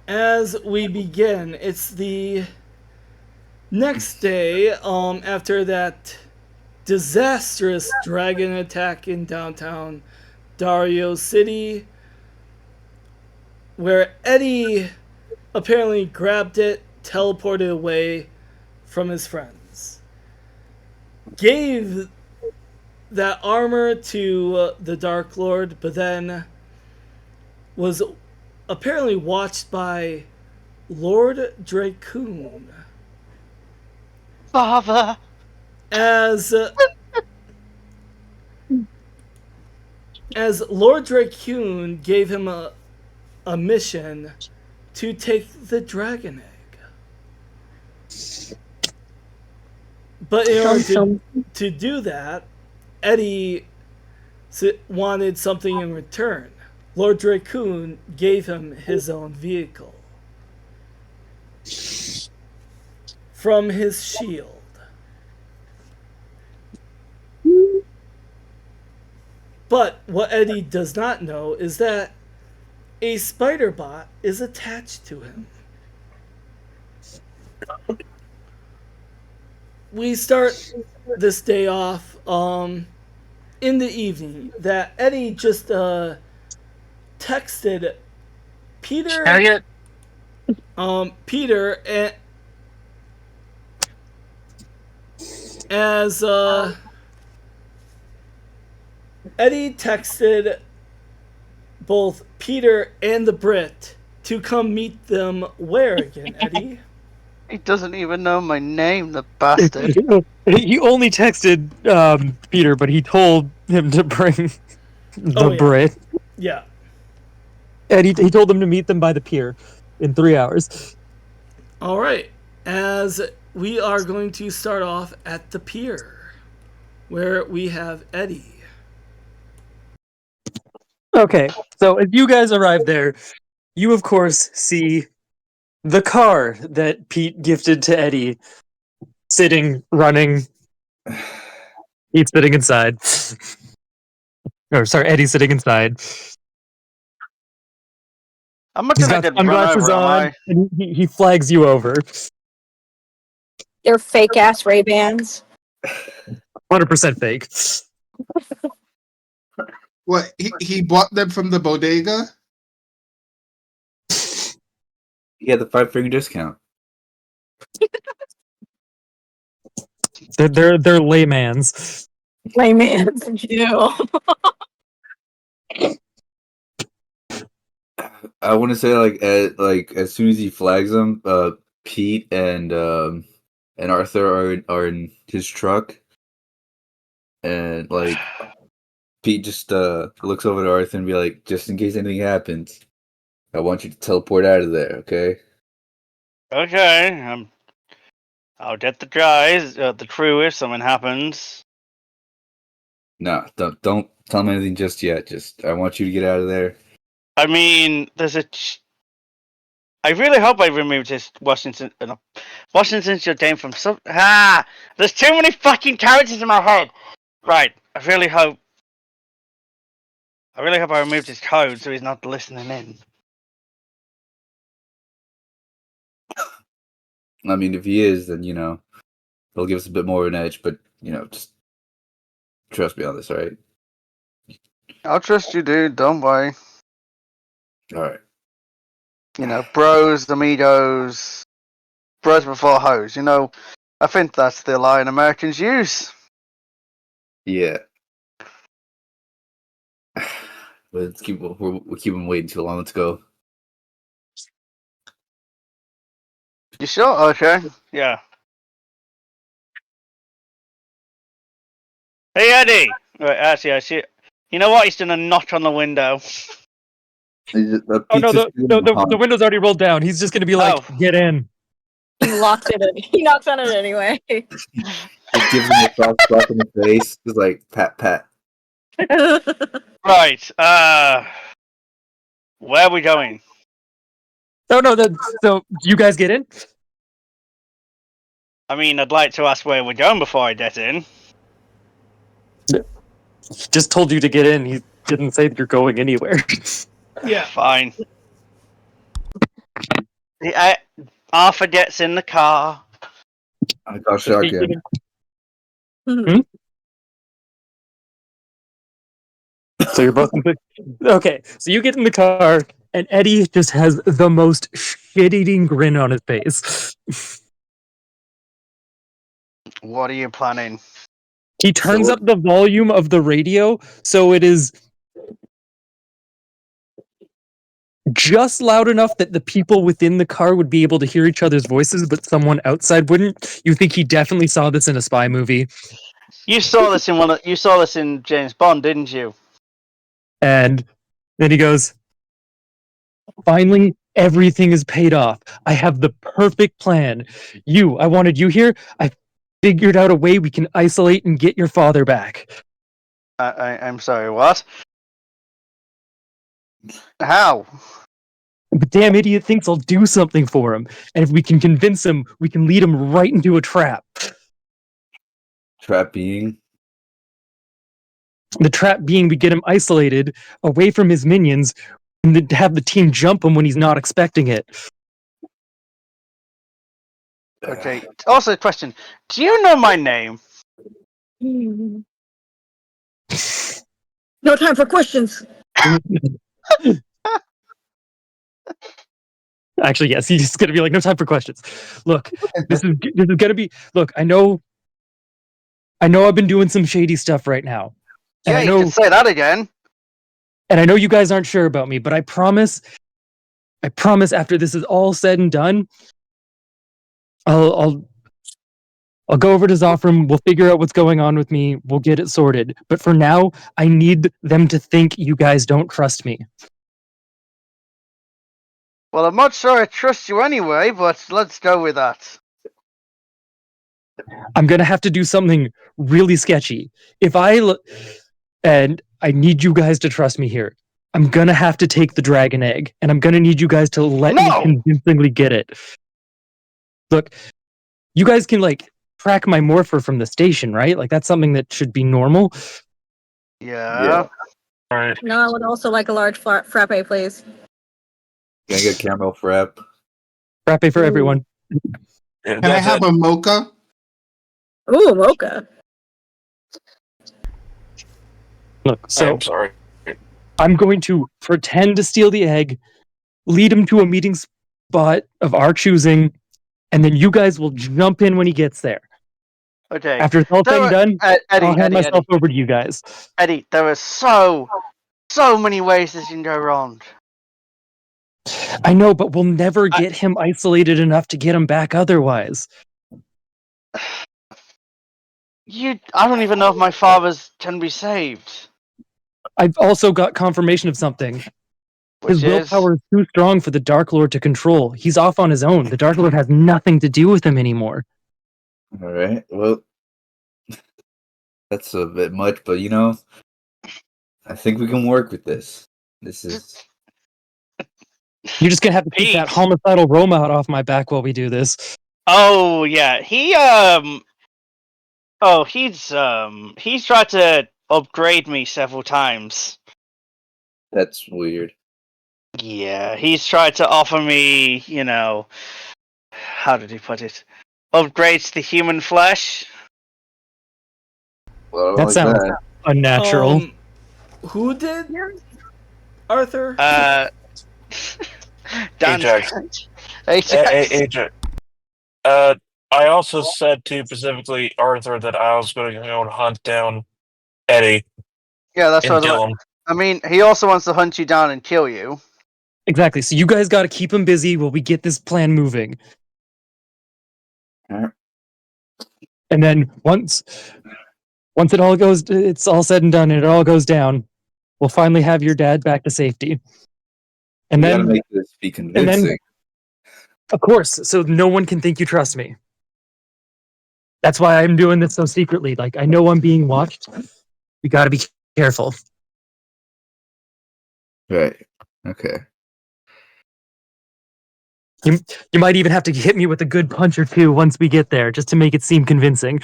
as we begin, it's the next day after that disastrous dragon attack in downtown Dario City, where Eddie apparently grabbed it, teleported away from his friends, gave that armor to the Dark Lord, but then was apparently watched by Lord Dracoon Father! as Lord Dracoon gave him a mission to take the dragon egg. But in order to do that, Eddie wanted something in return. Lord Dracoon gave him his own vehicle from his shield. But what Eddie does not know is that a spider bot is attached to him. We start this day off in the evening that Eddie just texted Peter Harriet? Peter as Eddie texted both Peter and the Brit to come meet them where again, Eddie? He doesn't even know my name, the bastard. He only texted Peter, but he told him to bring the yeah. Brit. Yeah. And he told them to meet them by the pier in 3 hours. All right. As we are going to start off at the pier, where we have Eddie. Okay, so as you guys arrive there, you of course see the car that Pete gifted to Eddie sitting, running. He's sitting inside. Or sorry, Eddie's sitting inside. I'm not He's gonna got get run sunglasses over, am on, I? and he flags you over. They're fake ass Ray-Bans. 100% fake. What, he bought them from the bodega? Yeah, the 5-finger discount. They're laymans. Ray-Bans. Ew. I want to say as soon as he flags them, Pete and Arthur are in his truck, and like Pete just looks over to Arthur and be like, just in case anything happens, I want you to teleport out of there, okay? Okay, I'll get the crew if something happens. No, don't tell him anything just yet. Just I want you to get out of there. I mean, I really hope I removed this Washington your name from some. There's too many fucking characters in my head. Right, I really hope I removed his code so he's not listening in. I mean, if he is, then he'll give us a bit more of an edge. But just trust me on this, all right? I'll trust you, dude. Don't worry. All right. Bros, amigos, bros before hoes. I think that's the line Americans use. Yeah. Let's we're keeping waiting too long. Let's go. You sure? Okay. Yeah. Hey, Eddie. Right, actually, I see. You know what? He's done a knock on the window. Oh no, the window's already rolled down. He's just gonna be like, get in. He locks it in. He knocks on it anyway. Just gives him a soft slap in the face. Just like pat pat. Right. Where are we going? Oh no, so you guys get in? I mean, I'd like to ask where we're going before I get in. He just told you to get in. He didn't say that you're going anywhere. Yeah. Fine. Arthur gets in the car. I got shotgun. Hmm? So you're both okay. So you get in the car, and Eddie just has the most shit-eating grin on his face. What are you planning? He turns So- up the volume of the radio so it is just loud enough that the people within the car would be able to hear each other's voices, but someone outside wouldn't. You think he definitely saw this in a spy movie. You saw this in You saw this in James Bond, didn't you? And then he goes, finally, everything is paid off. I have the perfect plan. I wanted you here. I figured out a way we can isolate and get your father back. I'm sorry. What? How? But damn idiot thinks I'll do something for him. And if we can convince him, we can lead him right into a trap. Trap being. The trap being we get him isolated away from his minions and then have the team jump him when he's not expecting it. Okay. Also, a question. Do you know my name? No time for questions. Actually, yes, he's just gonna be like, no time for questions. Look, this is gonna be. Look, I know I've been doing some shady stuff right now, and Yeah, I you can know, say that again. you guys aren't sure about me, but I promise, after this is all said and done, I'll go over to Zophram. We'll figure out what's going on with me. We'll get it sorted. But for now, I need them to think you guys don't trust me. Well, I'm not sure I trust you anyway, but let's go with that. I'm gonna have to do something really sketchy. And I need you guys to trust me here. I'm gonna have to take the dragon egg, and I'm gonna need you guys to let me No! convincingly get it. Look, you guys can track my morpher from the station, right? Like that's something that should be normal. Yeah. All right. No, I would also like a large frappe, please. Can I get caramel frap? Frappe for everyone. Yeah, Can I have a mocha? Ooh, mocha. Look, so I'm sorry. I'm going to pretend to steal the egg, lead him to a meeting spot of our choosing, and then you guys will jump in when he gets there. Okay. After it's all said and done, I'll hand myself over to you guys. Eddie, there are so many ways this can go wrong. I know, but we'll never get him isolated enough to get him back otherwise. I don't even know if my father's can be saved. I've also got confirmation of something. His willpower is too strong for the Dark Lord to control. He's off on his own. The Dark Lord has nothing to do with him anymore. All right. Well, that's a bit much, but I think we can work with this. This is. You're just gonna have to keep that Pete. homicidal robot off my back while we do this. Oh yeah, he's tried to upgrade me several times. That's weird. Yeah, he's tried to offer me, how did he put it? Upgrades to human flesh. Well, I don't That like sounds that. unnatural. Who did? Arthur? Dan Ajax. Ajax. Agent. I also said to specifically Arthur that I was going to go and hunt down Eddie Yeah, that's and what kill him. I mean, he also wants to hunt you down and kill you. Exactly. So you guys got to keep him busy while we get this plan moving. Alright. And then once it's all said and done, and it all goes down, we'll finally have your dad back to safety. And We gotta then, make this be convincing. of course, so no one can think you trust me. That's why I'm doing this so secretly. Like I know I'm being watched. We got to be careful. Right. Okay. You might even have to hit me with a good punch or two once we get there, just to make it seem convincing.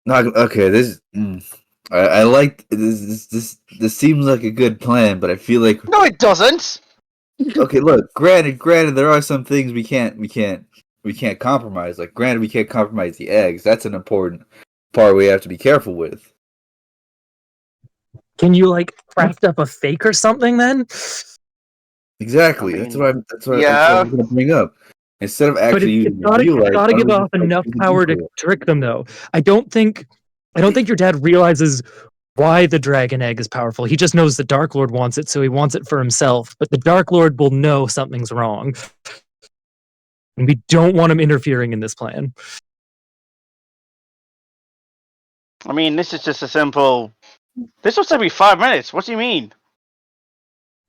Not okay. I like this. This seems like a good plan, but I feel like No, it doesn't. okay. Look, granted, there are some things we can't compromise. Like, granted, we can't compromise the eggs. That's an important part we have to be careful with. Can you like craft up a fake or something then? Exactly. I mean, that's what yeah. I'm gonna bring up. Instead of But actually it's using gotta, the real it's egg, gotta why don't give we off just, like, enough use an power to equal? trick them, though. I don't think your dad realizes why the dragon egg is powerful. He just knows the Dark Lord wants it, so he wants it for himself. But the Dark Lord will know something's wrong, and we don't want him interfering in this plan. I mean, this is just a simple. This was every 5 minutes. What do you mean?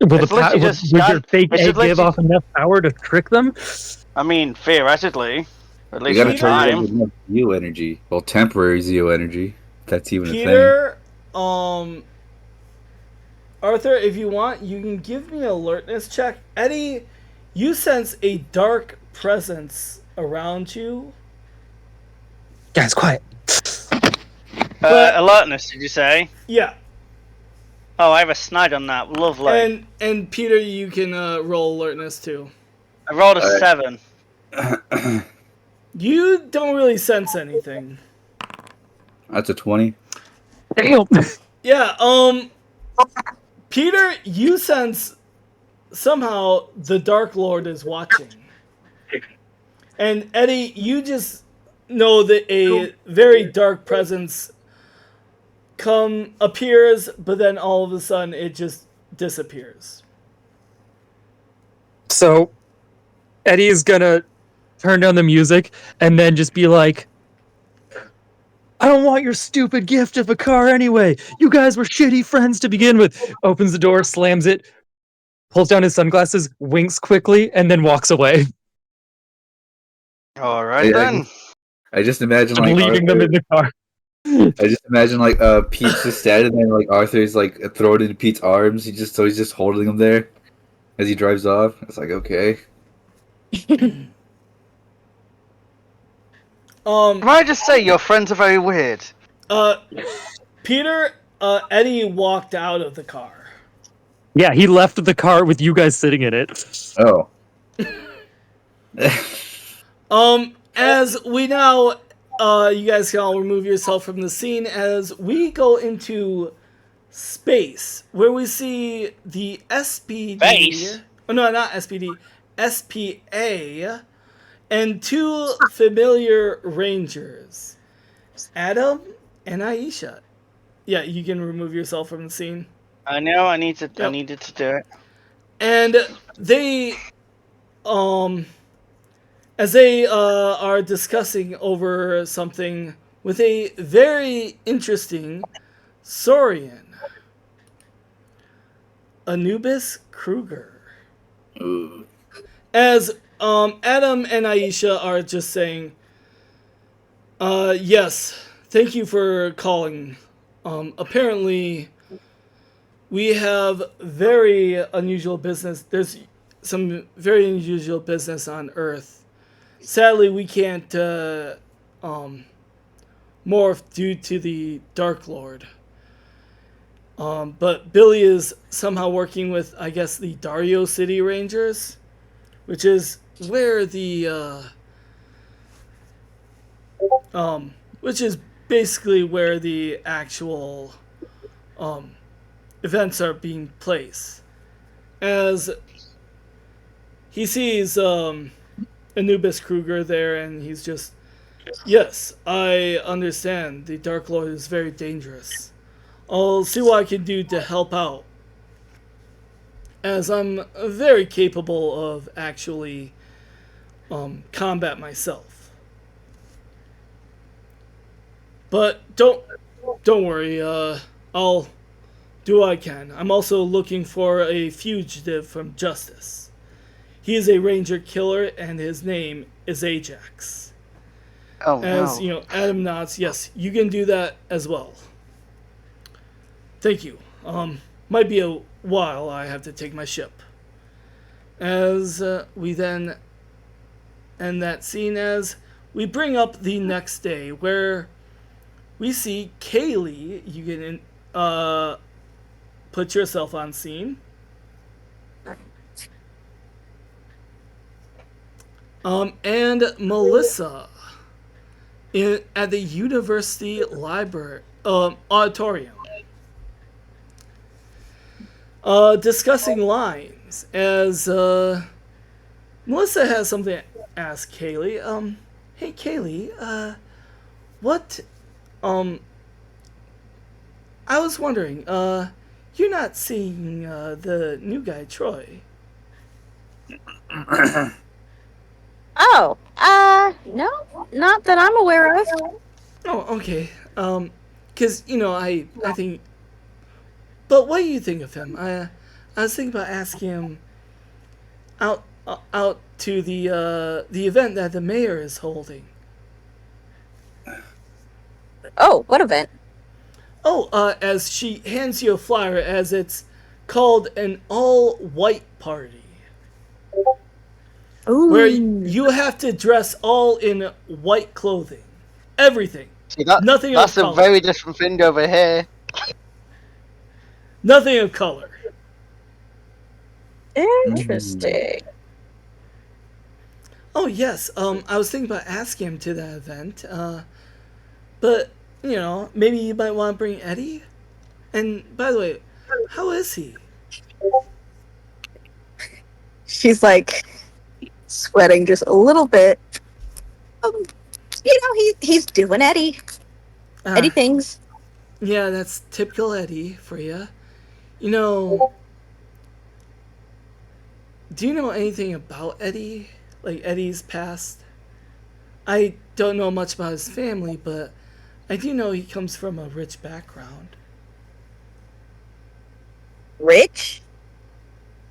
Will It's literally just would your scan. fake It's egg just give literally. off enough power to trick them? I mean, theoretically, at You least gotta for charge it up time. with enough Zeo energy. Well, temporary Zeo energy. If that's even a thing. Peter, Arthur, if you want, you can give me an alertness check. Eddie, you sense a dark presence around you. Guys, quiet. But- Alertness, did you say? Yeah, Oh, I have a snide on that. Lovely. and Peter, you can roll alertness too. I rolled a Alright. 7. You don't really sense anything. That's a 20. Damn. Yeah, Peter, you sense somehow the Dark Lord is watching. And Eddie, you just know that a very dark presence appears, but then all of a sudden it just disappears. So Eddie's gonna turn down the music and then just be like, I don't want your stupid gift of a car anyway. You guys were shitty friends to begin with. Opens the door, slams it, pulls down his sunglasses, winks quickly, and then walks away. All right then. I just imagine like Leaving them Arthur, in the car. I just imagine like Pete's just standing there, and like Arthur's like thrown into Pete's arms. He's just holding him there as he drives off. It's like, okay. Can I just say your friends are very weird? Peter, Eddie walked out of the car. Yeah, he left the car with you guys sitting in it. Oh. As we now, you guys can all remove yourself from the scene as we go into space, where we see the SPD. Space? Oh, no, not SPD. SPA and two familiar rangers, Adam and Aisha. Yeah, you can remove yourself from the scene. I know. I needed Yep. to do it. And they, as they are discussing over something with a very interesting Saurian, Anubis Kruger. Ooh. As Adam and Aisha are just saying, yes, thank you for calling. Apparently, we have very unusual business. There's some very unusual business on Earth. Sadly, we can't morph due to the Dark Lord. But Billy is somehow working with, I guess, the Dario City Rangers, which is where the which is basically where the actual events are being placed. As he sees Anubis Kruger there, and he's just, yes, I understand. The Dark Lord is very dangerous. I'll see what I can do to help out, as I'm very capable of actually combat myself. But don't worry. I'll do what I can. I'm also looking for a fugitive from justice. He is a ranger killer, and his name is Ajax. Oh As no. you know, Adam nods. Yes, you can do that as well. Thank you. Might be a while. I have to take my ship. As we then end that scene, as we bring up the next day, where we see Kaylee. You can put yourself on scene. And Melissa at the university library auditorium, discussing lines as Melissa has something to ask Kaylee. Hey Kaylee, what? I was wondering, you're not seeing the new guy Troy? Oh, no, not that I'm aware of. Oh, okay. Cause I think. But what do you think of him? I was thinking about asking him out to the event that the mayor is holding. Oh, what event? Oh, as she hands you a flyer, as it's called an all-white party, Ooh. where you have to dress all in white clothing, everything, See, nothing that's of a color, very different thing over here. nothing of color. Interesting. Oh yes, I was thinking about asking him to that event, but maybe you might want to bring Eddie. And by the way, how is he? She's like sweating just a little bit. He's doing Eddie Ah, things. yeah, that's typical Eddie for you. You know, do you know anything about Eddie? Like Eddie's past? I don't know much about his family, but I do know he comes from a rich background. Rich?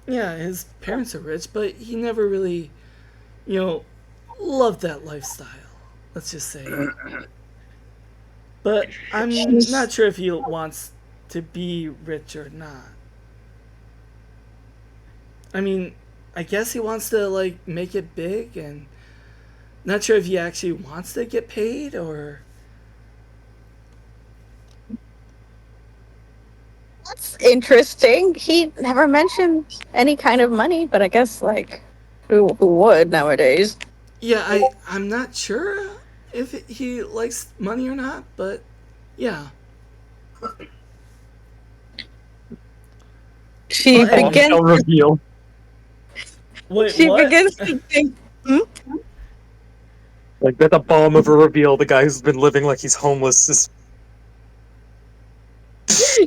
Yeah, his parents are rich, but he never really, loved that lifestyle. Let's just say. But I'm not sure if he wants to be rich or not. I mean, I guess he wants to make it big, and not sure if he actually wants to get paid or. That's interesting. He never mentioned any kind of money, but I guess who would nowadays? Yeah, I'm not sure if he likes money or not, but yeah. She Well, anyway. begins. Bombshell reveal. Wait, She what? begins to think. Like, that's a bomb of a reveal. The guy who's been living like he's homeless is.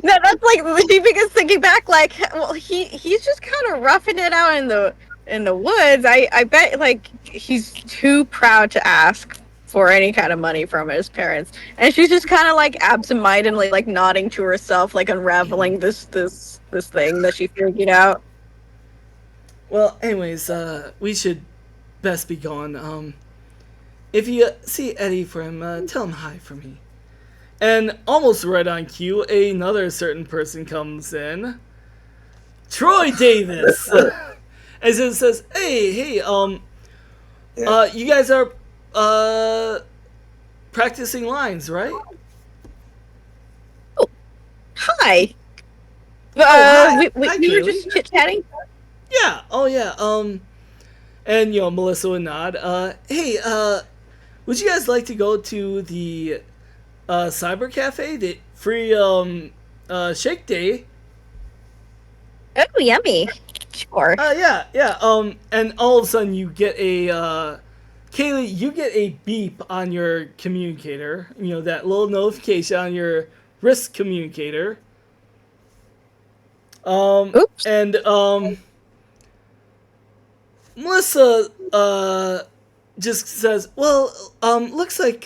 No, that's she begins thinking back. Well, he's just kind of roughing it out in the woods. I bet he's too proud to ask for any kind of money from his parents, and she's just kind of absentmindedly nodding to herself, unraveling this thing that she figured out. Well, anyways, we should best be gone. If you see Eddie for him, tell him hi for me. And almost right on cue, another certain person comes in. Troy Davis! As it says, hey, you guys are, practicing lines, right? Hi. hi. We Hi, were Kaylee. just chit chatting. Yeah, oh yeah, and Melissa would nod. Hey, would you guys like to go to the cyber cafe, the free shake day? Oh, yummy. Sure. Yeah. And all of a sudden you get a Kaylee, you get a beep on your communicator. That little notification on your wrist communicator. Oops. And Melissa just says, "Well, looks like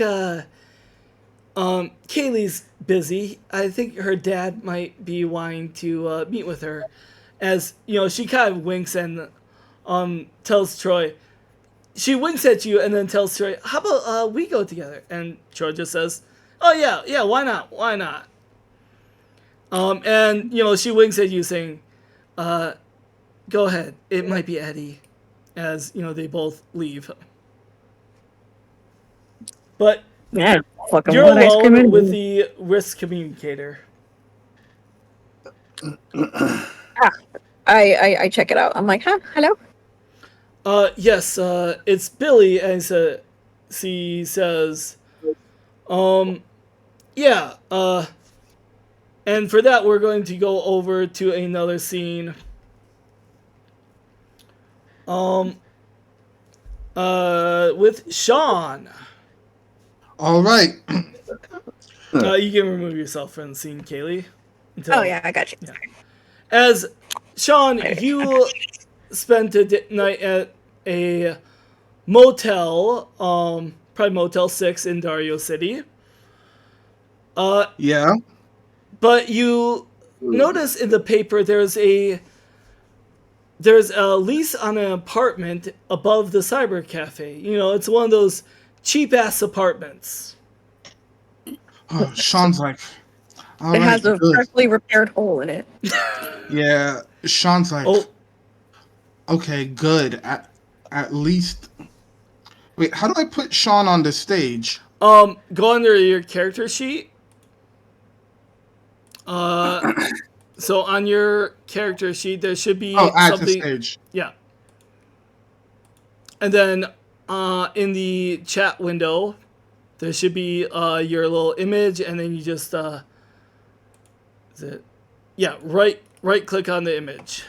Kaylee's busy. I think her dad might be wanting to meet with her." As she kind of winks and tells Troy. She winks at you and then tells Troy, "How about we go together?" And Troy just says, "Oh yeah, why not? Why not?" And she winks at you saying, "Go ahead. It might be Eddie." As they both leave. But Yeah, fucking You're want ice cream alone with anyway. the risk communicator. I check it out. I'm like, huh, hello. Yes, it's Billy, and he says, yeah, and for that we're going to go over to another scene. With Sean. All right. You can remove yourself from the scene, Kaylee. Oh yeah, I got you. Yeah. As Sean, you spent a night at a motel, probably Motel 6 in Dario City. Yeah. But you notice in the paper there's a lease on an apartment above the cyber cafe. You know, it's one of those cheap ass apartments. Oh, Sean's like, all It right, has a good. freshly repaired hole in it. Yeah. Sean's like, Oh, okay, good. At least. Wait, how do I put Sean on the stage? go under your character sheet. So on your character sheet there should be Oh, add to something. stage. Yeah. And then in the chat window there should be your little image, and then you just is it? Yeah, right click on the image.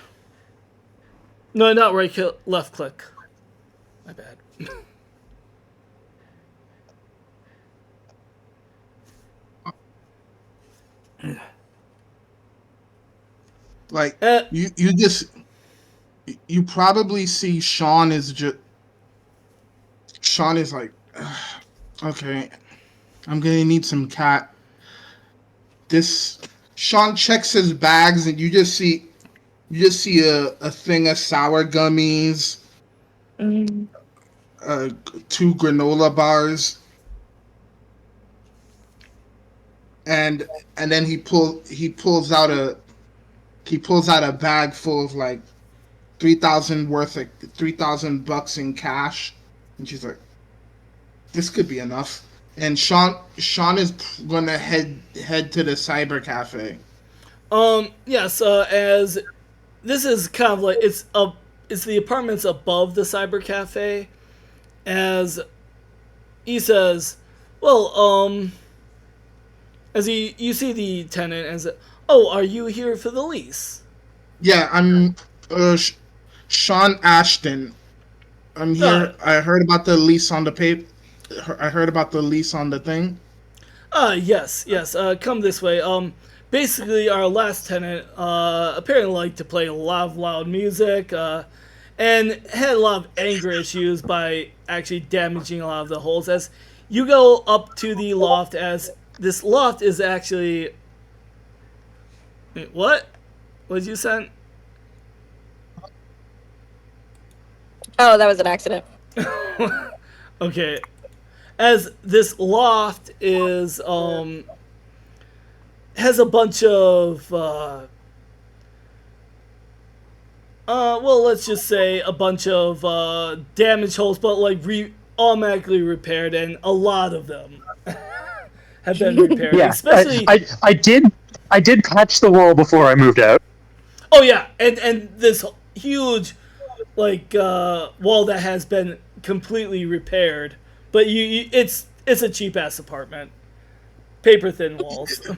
No, not right click, left click. My bad. Like you probably see Sean is like, okay, I'm gonna need some cat. This Sean checks his bags, and you just see a thing of sour gummies, Mm. 2 granola bars, and then he pulls out a bag full of like $3,000 in cash, and she's like, this could be enough. And Sean is gonna head to the cyber cafe. Yes, as this is kind of like it's the apartments above the cyber cafe. As he says, well, as you see the tenant as, oh, are you here for the lease? Yeah, I'm Sean Ashton. I'm here. I heard about the lease on the paper. I heard about the lease on the thing. Yes. Come this way. Basically, our last tenant apparently liked to play a lot of loud music, and had a lot of anger issues by actually damaging a lot of the holes. As you go up to the loft, as this loft is actually, wait, what? What did you send? Oh, that was an accident. Okay. As this loft is has a bunch of well, let's just say a bunch of damage holes, but like automatically repaired, and a lot of them have been repaired. Yeah, Especially, I did patch the wall before I moved out. oh yeah, and this huge like wall that has been completely repaired, but it's a cheap ass apartment, paper thin walls.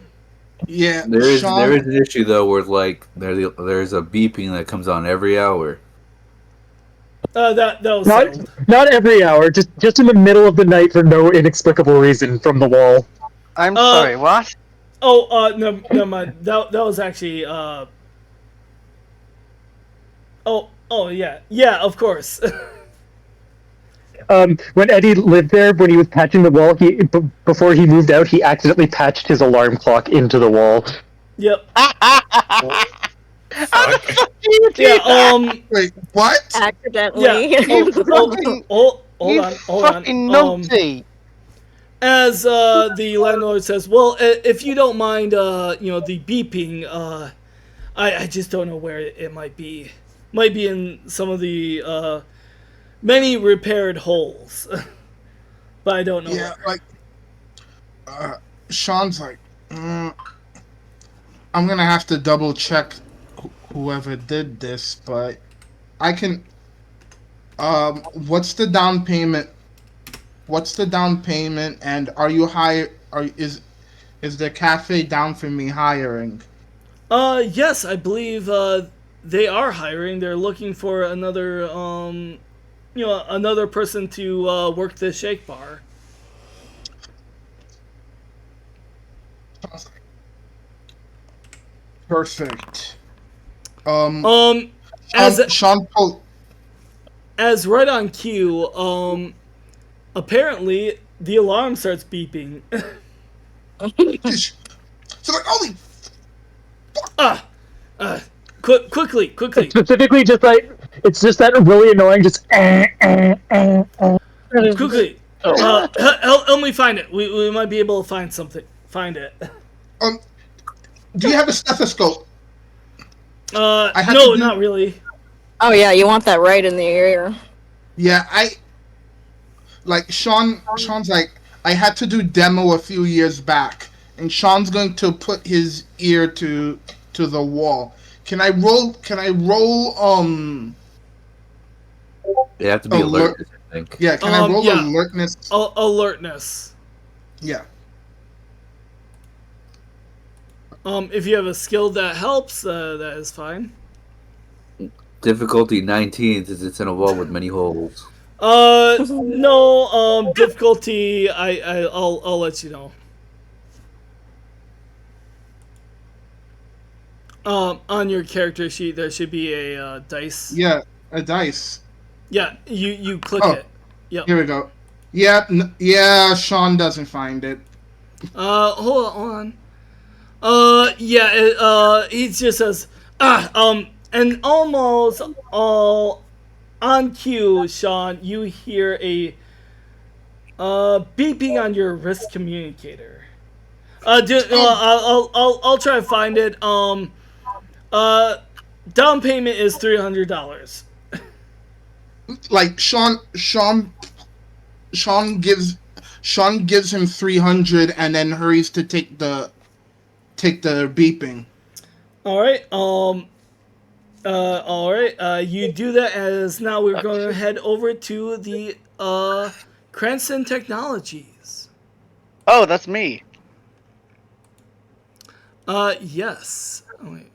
Yeah, There is Sean, an issue though where like there's a beeping that comes on every hour. That was settled. Not every hour, just in the middle of the night for no inexplicable reason from the wall. I'm sorry, what? Oh, no, never mind. That was actually Oh yeah, of course. When Eddie lived there, when he was patching the wall, before he moved out, he accidentally patched his alarm clock into the wall. Yep. How the fuck do you do that? wait, what? Accidentally. Yeah. Hold on. Fucking numpty. As the landlord says, well, if you don't mind, the beeping, I just don't know where it might be. Might be in some of the many repaired holes, but I don't know. Yeah, where. Sean's like, I'm gonna have to double check whoever did this, but I can. What's the down payment? What's the down payment? And are you hire? Is the cafe down for me hiring? Yes, I believe they are hiring. They're looking for another another person to work the shake bar. Perfect. Um, as Sean pulled. as right on cue, apparently the alarm starts beeping. So like, holy. Quickly. Specifically, just like it's just that really annoying, just. Quickly. Oh. Help me find it. We might be able to find something. Find it. Do you have a stethoscope? No, not really. Oh yeah, you want that right in the ear. Yeah, Sean's like, I had to do demo a few years back, and Sean's going to put his ear to the wall. Can I roll? They have to be alert, I think. Yeah, can I roll alertness? Alertness. Yeah. If you have a skill that helps, that is fine. Difficulty 19 since it's in a wall with many holes. No, difficulty, I'll let you know. On your character sheet, there should be a dice. Yeah, a dice. Yeah, you click it. Yep. Here we go. Yeah, Sean doesn't find it. Hold on. He just says, and almost all on cue, Sean, you hear a beeping on your wrist communicator. I'll try to find it. Down payment is $300. Like Sean gives him 300 and then hurries to take the beeping. All right. You do that as now we're going to head over to the Cranston Technologies. Oh, that's me. Yes. Oh, wait.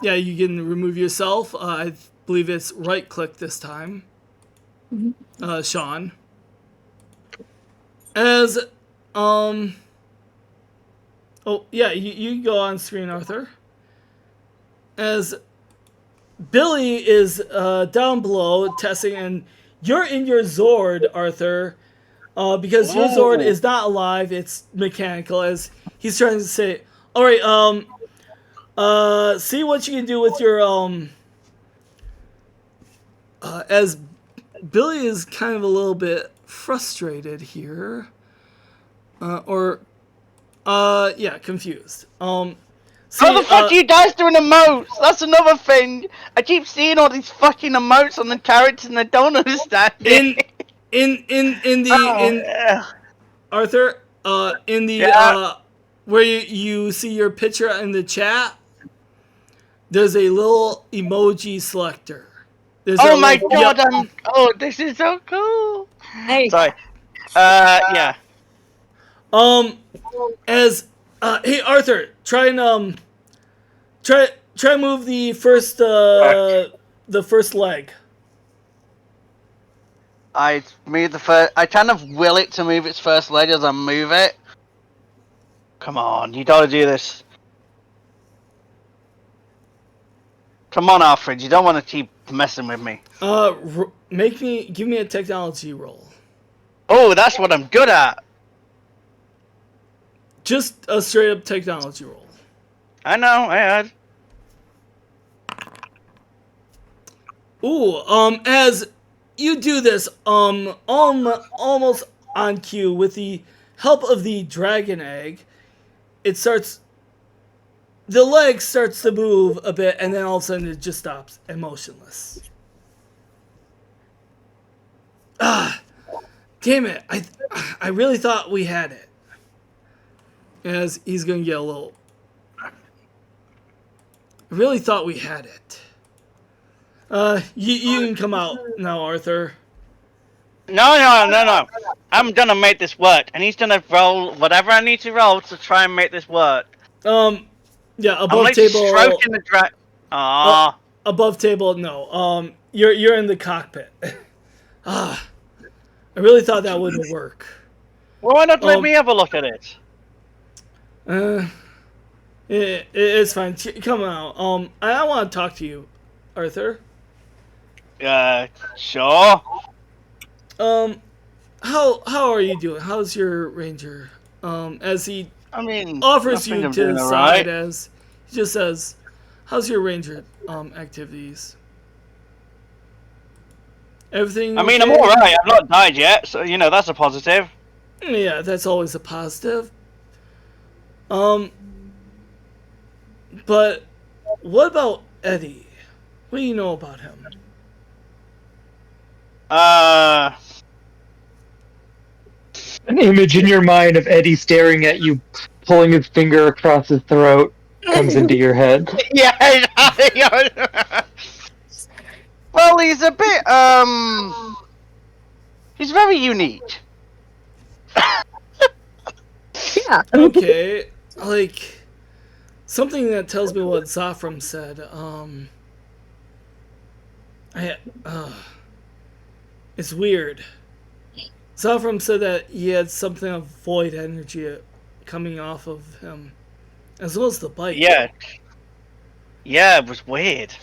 Yeah, you can remove yourself. I believe it's right click this time. Sean. As oh yeah, you go on screen, Arthur. As Billy is down below testing, and you're in your Zord, Arthur, because your Zord is not alive; it's mechanical. As he's trying to say, "All right, see what you can do with your As Billy is kind of a little bit frustrated here, confused. How the fuck do you guys doing emotes? That's another thing. I keep seeing all these fucking emotes on the characters and I don't understand it. Arthur, where you see your picture in the chat, there's a little emoji selector. Oh my god, this is so cool. Hey. Sorry. Yeah. Hey Arthur, try and try move the first leg. I kind of will it to move its first leg as I move it. Come on, you gotta do this. Come on, Alfred, you don't want to keep messing with me. Give me a technology roll. Oh, that's what I'm good at. Just a straight up technology roll. I know, I had. Ooh, as you do this, almost on cue with the help of the dragon egg, the leg starts to move a bit, and then all of a sudden it just stops and motionless. Damn it! I really thought we had it. As he's gonna get a little. I really thought we had it. You can come out now, Arthur. No. I'm gonna make this work, and he's gonna roll whatever I need to roll to try and make this work. Yeah, I'm above like table. stroking the drag. Ah, Above table, no. You're in the cockpit. I really thought that wouldn't work. well, why not let me have a look at it? It's fine. Come out. I want to talk to you, Arthur. Sure. How are you doing? How's your ranger? As he I mean, offers I think you I'm to doing the all side, right. as he just says, "How's your ranger activities? Everything? I mean, okay? I'm all right. I've not died yet, so that's a positive. Yeah, that's always a positive. But what about Eddie? What do you know about him? An image in your mind of Eddie staring at you, pulling his finger across his throat, comes into your head. Yeah. Well, he's a bit he's very unique. Yeah. Okay, like something that tells me what Zafram said. It's weird. Zafram said that he had something of void energy coming off of him, as well as the bite. Yeah, it was weird.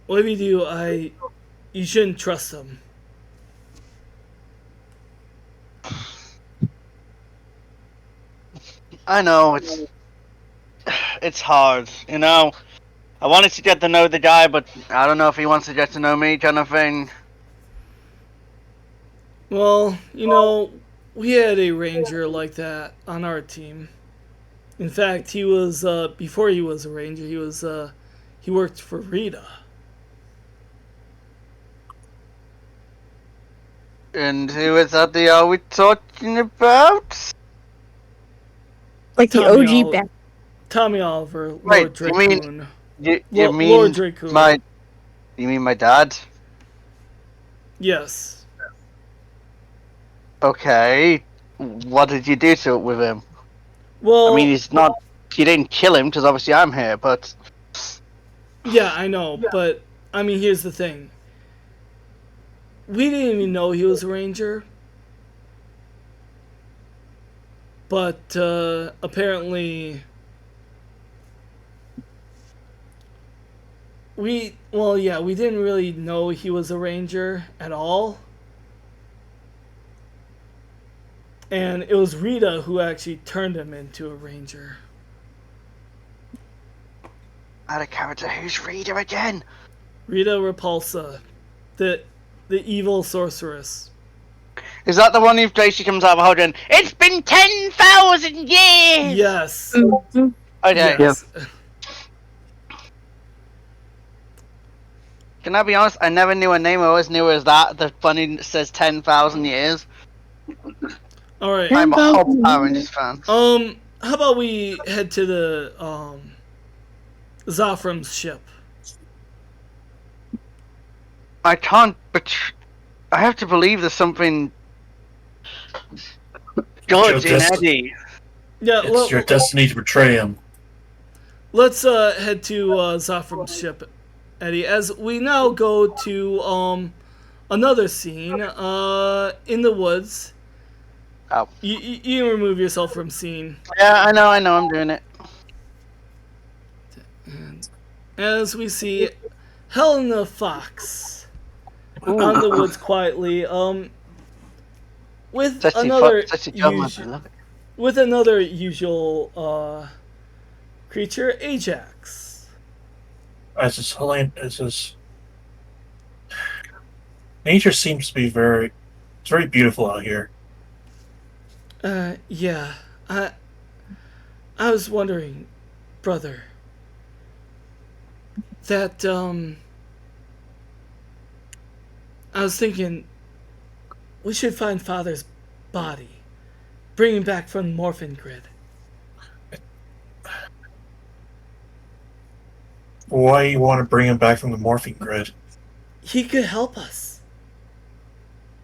Whatever you do, you shouldn't trust him. I know it's hard, I wanted to get to know the guy, but I don't know if he wants to get to know me, kind of thing. Well, we had a ranger like that on our team. In fact, he was before he was a ranger. He worked for Rita. And who is that they are we talking about? Like the Tommy OG back. Tommy Oliver, Lord Wait, you mean- Dracoon. You mean Lord Dracoon. You mean my dad? Yes. Okay. What did you do to it with him? Well, I mean, you didn't kill him because obviously I'm here, but yeah, I know, but I mean, here's the thing. We didn't even know he was a ranger, but apparently we didn't really know he was a ranger at all. And it was Rita who actually turned him into a ranger. out of character, who's Reader again? Rita Repulsa, the evil sorceress. Is that the one who she comes out of holding? It's been 10,000 years. Yes. Mhm. Okay. Yes. Can I be honest? I never knew her name. I always knew her as that. The funny says 10,000 years. All right. I'm a whole Power Rangers fan. How about we head to the Zafram's ship? I can't, but I have to believe there's something good in Eddie. Yeah, It's your destiny to betray him. let's head to Zafram's ship, Eddie. As we now go to another scene in the woods. Oh. You remove yourself from scene. Yeah, I know, I'm doing it. And as we see Helena Fox on the woods quietly, with another usual creature, Ajax. Nature seems to be it's very beautiful out here. Yeah. I was wondering, brother, that I was thinking We should find Father's body. Bring him back from the morphin grid. Why you want to bring him back from the morphing grid? He could help us.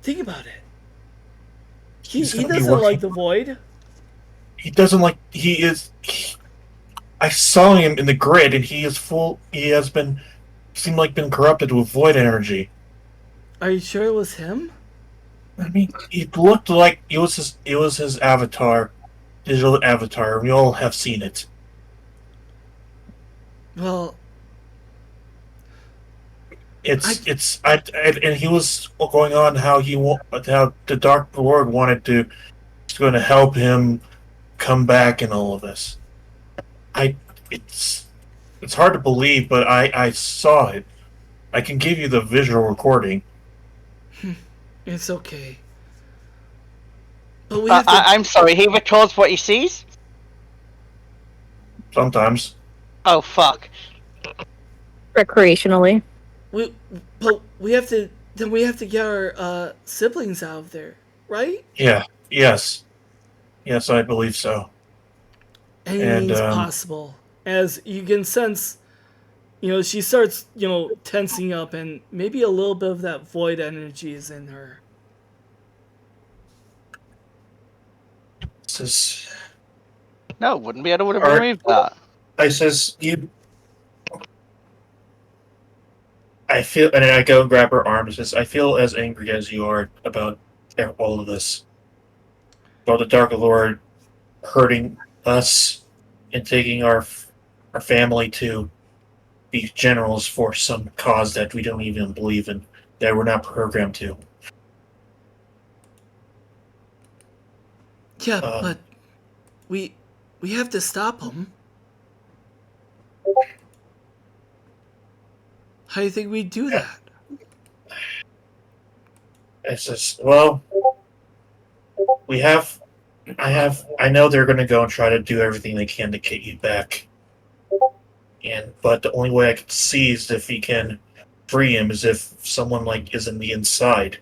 Think about it. He's He gonna be doesn't like working. the void. He doesn't like. He is. I saw him in the grid, and he is full. He has been. Seemed like been corrupted with void energy. Are you sure it was him? I mean, it looked like it was his. It was his avatar, digital avatar. We all have seen it. Well, And he was going on how how the Dark Lord wanted to, was going to help him come back and all of this. It's hard to believe, but I saw it. I can give you the visual recording. it's okay. But we have to. I'm sorry, he records what he sees? Sometimes. Oh, fuck. Recreationally. But we have to. Then we have to get our siblings out of there, right? Yeah. Yes. Yes, I believe so. Any And, means possible. As you can sense, she starts, tensing up, and maybe a little bit of that void energy is in her. Says, No, wouldn't be able to Alright. remove that. I says, you. I feel, and I go and grab her arm and says, I feel as angry as you are about all of this. About the Dark Lord hurting us and taking our family to be generals for some cause that we don't even believe in, that we're not programmed to. Yeah, but we have to stop him. How do you think we do that? It says, well, I know they're going to go and try to do everything they can to get you back. But the only way I can see is if he can free him is if someone is in the inside.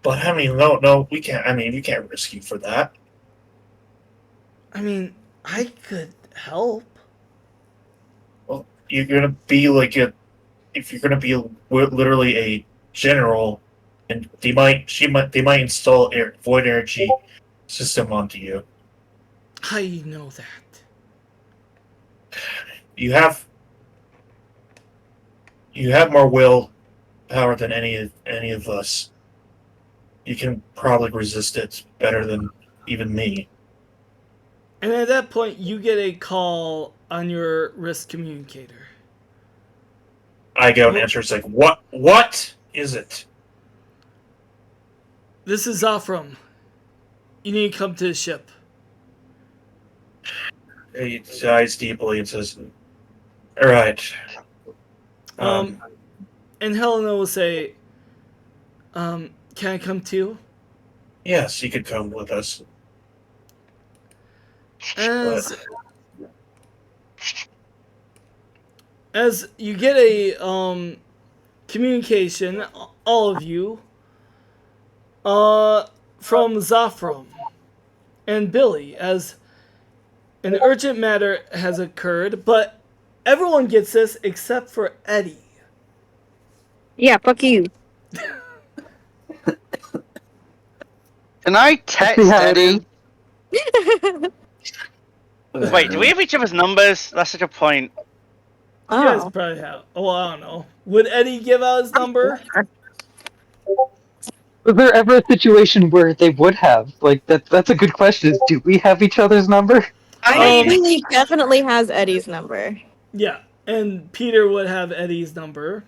But I mean, no, we can't. I mean, we can't risk you for that. I mean, I could help. Well, you're gonna be if you're gonna be literally a general, and they might install void energy system onto you. How do you know that? You have more will power than any of us. You can probably resist it better than even me. And at that point, you get a call on your wrist communicator. I go and answer. It's like, what is it? This is Zafram. You need to come to the ship. He sighs deeply and says, all right. And Helena will say, can I come too? Yes, you could come with us. As you get a communication, all of you, from Zafram and Billy, as an urgent matter has occurred, but everyone gets this except for Eddie. Yeah, fuck you. Can I text Eddie? Oh. Wait, do we have each other's numbers? That's such a point. You guys probably have. Oh, I don't know. Would Eddie give out his number? Was there ever a situation where they would have? That's a good question. Is do we have each other's number? Billy definitely has Eddie's number. Yeah, and Peter would have Eddie's number.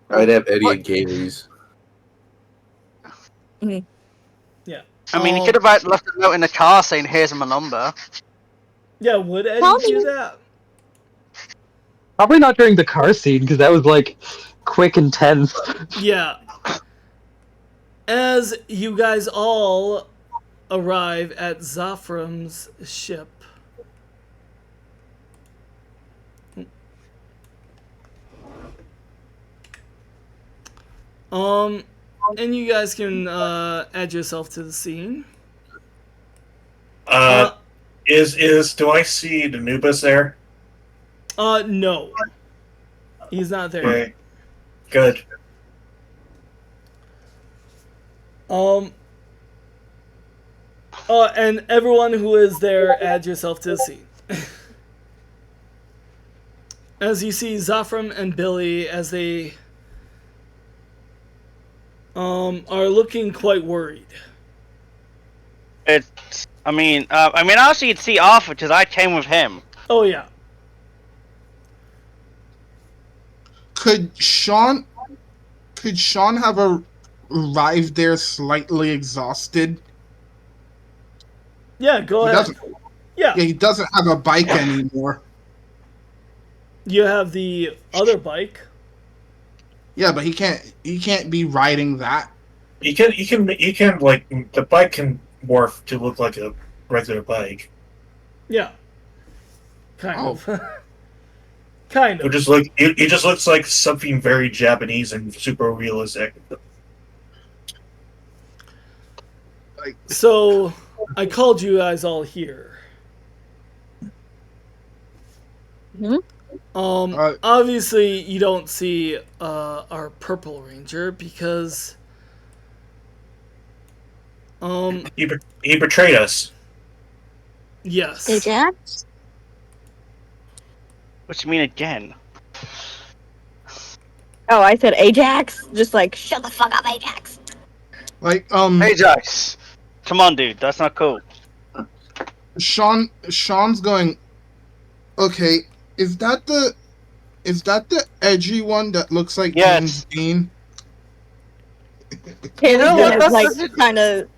I'd have Eddie and Kaylee's. Mm-hmm. Yeah. I mean, he could have left a note in the car saying, here's my number. Yeah, would Eddie do that? Probably not during the car scene, because that was, quick and tense. Yeah. As you guys all arrive at Zafram's ship. And you guys can add yourself to the scene. Do I see Danubis there? No, he's not there. Okay, good. And everyone who is there, add yourself to the scene. As you see Zafram and Billy as they are looking quite worried. Also you'd see Arthur because I came with him. Oh yeah. Could Sean have arrived there slightly exhausted? Yeah, go He ahead. Yeah. He doesn't have a bike anymore. You have the other bike. Yeah, but he can't be riding that. You can like the bike can morph to look like a regular bike. Yeah. Kind of. Kind of. It just looks like something very Japanese and super realistic. So I called you guys all here. Obviously you don't see our Purple Ranger because he betrayed us. Yes. Ajax? What you mean again? Oh, I said Ajax? Just like, shut the fuck up, Ajax. Ajax! Come on, dude. That's not cool. Sean's going, okay, is that the edgy one that looks like Yes. Dean? Kaylee's gonna, kind of...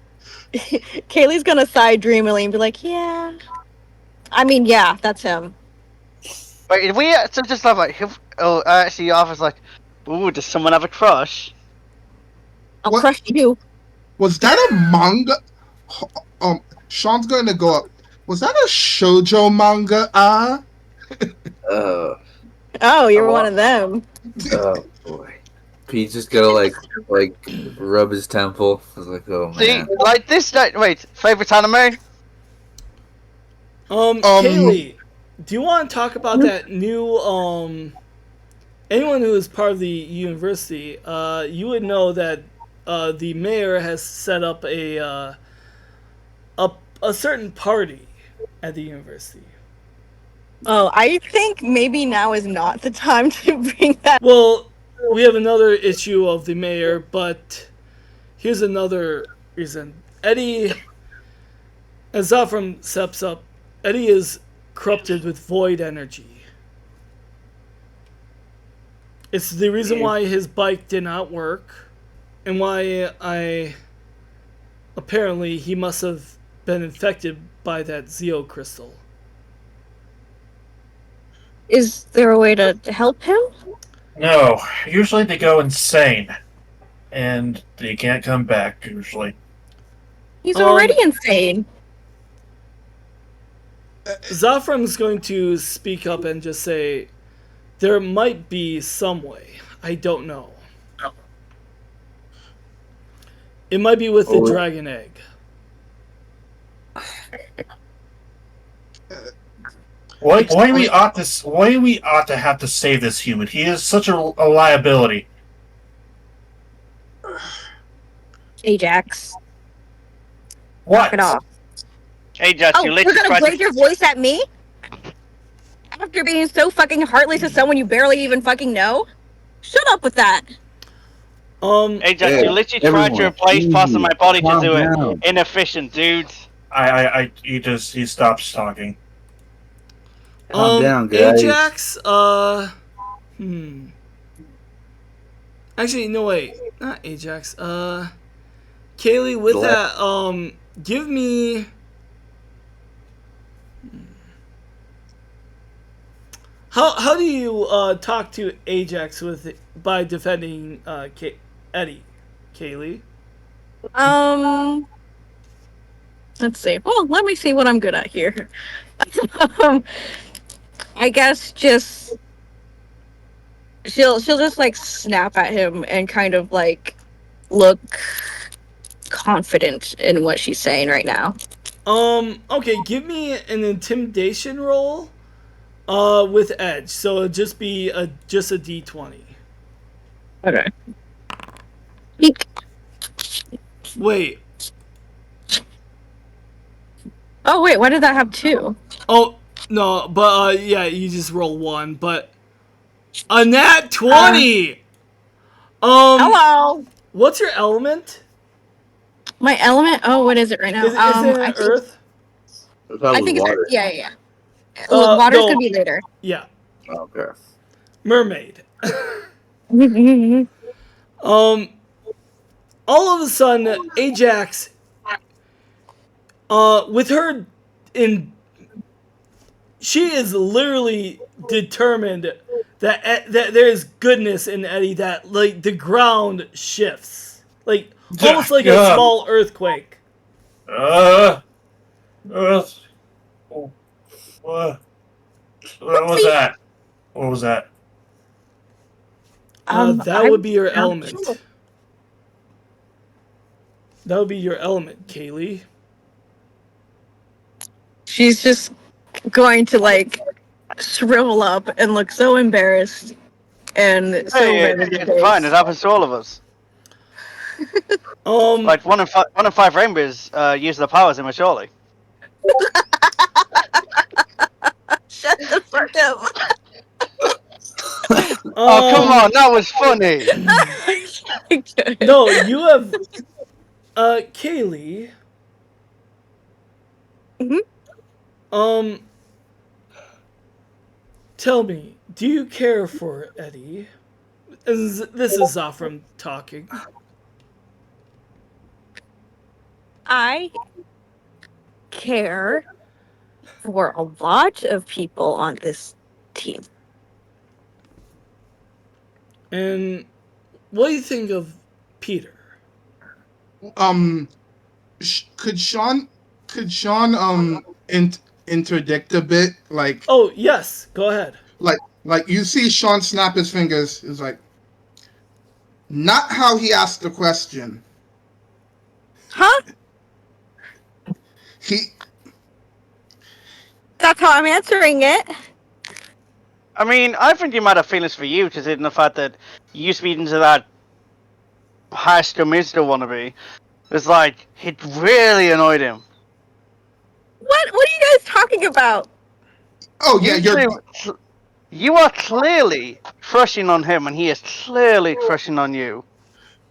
Kaylee's gonna sigh dreamily and be like, yeah. I mean, yeah, that's him. Wait, if we just have like, actually, Arthur's like, ooh, does someone have a crush? I'll crush you. Was that a manga? Sean's going to go up. Was that a shoujo manga? Oh, you're one of them. Oh boy. Pete's just gonna like rub his temple. I was like, oh man. See, like this. Wait, favorite anime? Kaylee, do you want to talk about that new anyone who is part of the university? You would know that the mayor has set up a certain party at the university. Oh, I think maybe now is not the time to bring that. Well, we have another issue of the mayor, but here's another reason. Eddie, as Zafram steps up, Eddie is corrupted with void energy. It's the reason why his bike did not work, and why apparently he must have been infected by that Zeo crystal. Is there a way to help him? No, usually they go insane, and they can't come back. Usually, he's already insane. Zafram's going to speak up and just say, there might be some way. I don't know. It might be with the dragon egg. Why we ought to have to save this human? He is such a liability. Ajax. What? Knock it off. Ajax, Oh, you're gonna raise your voice at me? After being so fucking heartless to someone you barely even fucking know? Shut up with that. Ajax, you literally tried to replace parts of my body to do it. Inefficient, dude. He stops talking. Calm down, guys. Ajax, Actually, no, wait. Not Ajax. Kaylee, with that, give me... How do you talk to Ajax by defending Eddie, Kaylee? Let's see. Well, let me see what I'm good at here. I guess just she'll just like snap at him and kind of like look confident in what she's saying right now. Okay, give me an intimidation roll. With edge, so it'll just be just a d20. Okay. Eek. Wait. Oh wait, why did that have 2? Oh no, but yeah, you just roll 1, but a nat 20. Hello. What's your element? My element. Oh, what is it right now? Is it I an think earth? That I was think it's water. yeah. Water's No. gonna be later. Yeah, Okay. mermaid. All of a sudden, Ajax, with her in, she is literally determined that there's goodness in Eddie. That like the ground shifts, like almost like a small earthquake. What was that? What was that? That would be your element. That would be your element, Kaylee. She's just going to like shrivel up and look so embarrassed and so Hey, red in the it's fine. It face. happens to all of us. Like one in five rainbows use their powers immaturely. Shut the fuck up. Oh come on, that was funny. No, you have Kaylee. Mhm. Tell me, do you care for Eddie? This is Zafram talking. I care for a lot of people on this team. And what do you think of Peter? Could Sean interdict a bit, like Oh yes, go ahead. like you see Sean snap his fingers, is like not how he asked the question. Huh? He That's how I'm answering it. I mean, I think he might have feelings for you, considering the fact that you speaking to that high school musical wannabe. It's like it really annoyed him. What are you guys talking about? oh yeah, You are clearly crushing on him, and he is clearly crushing on you.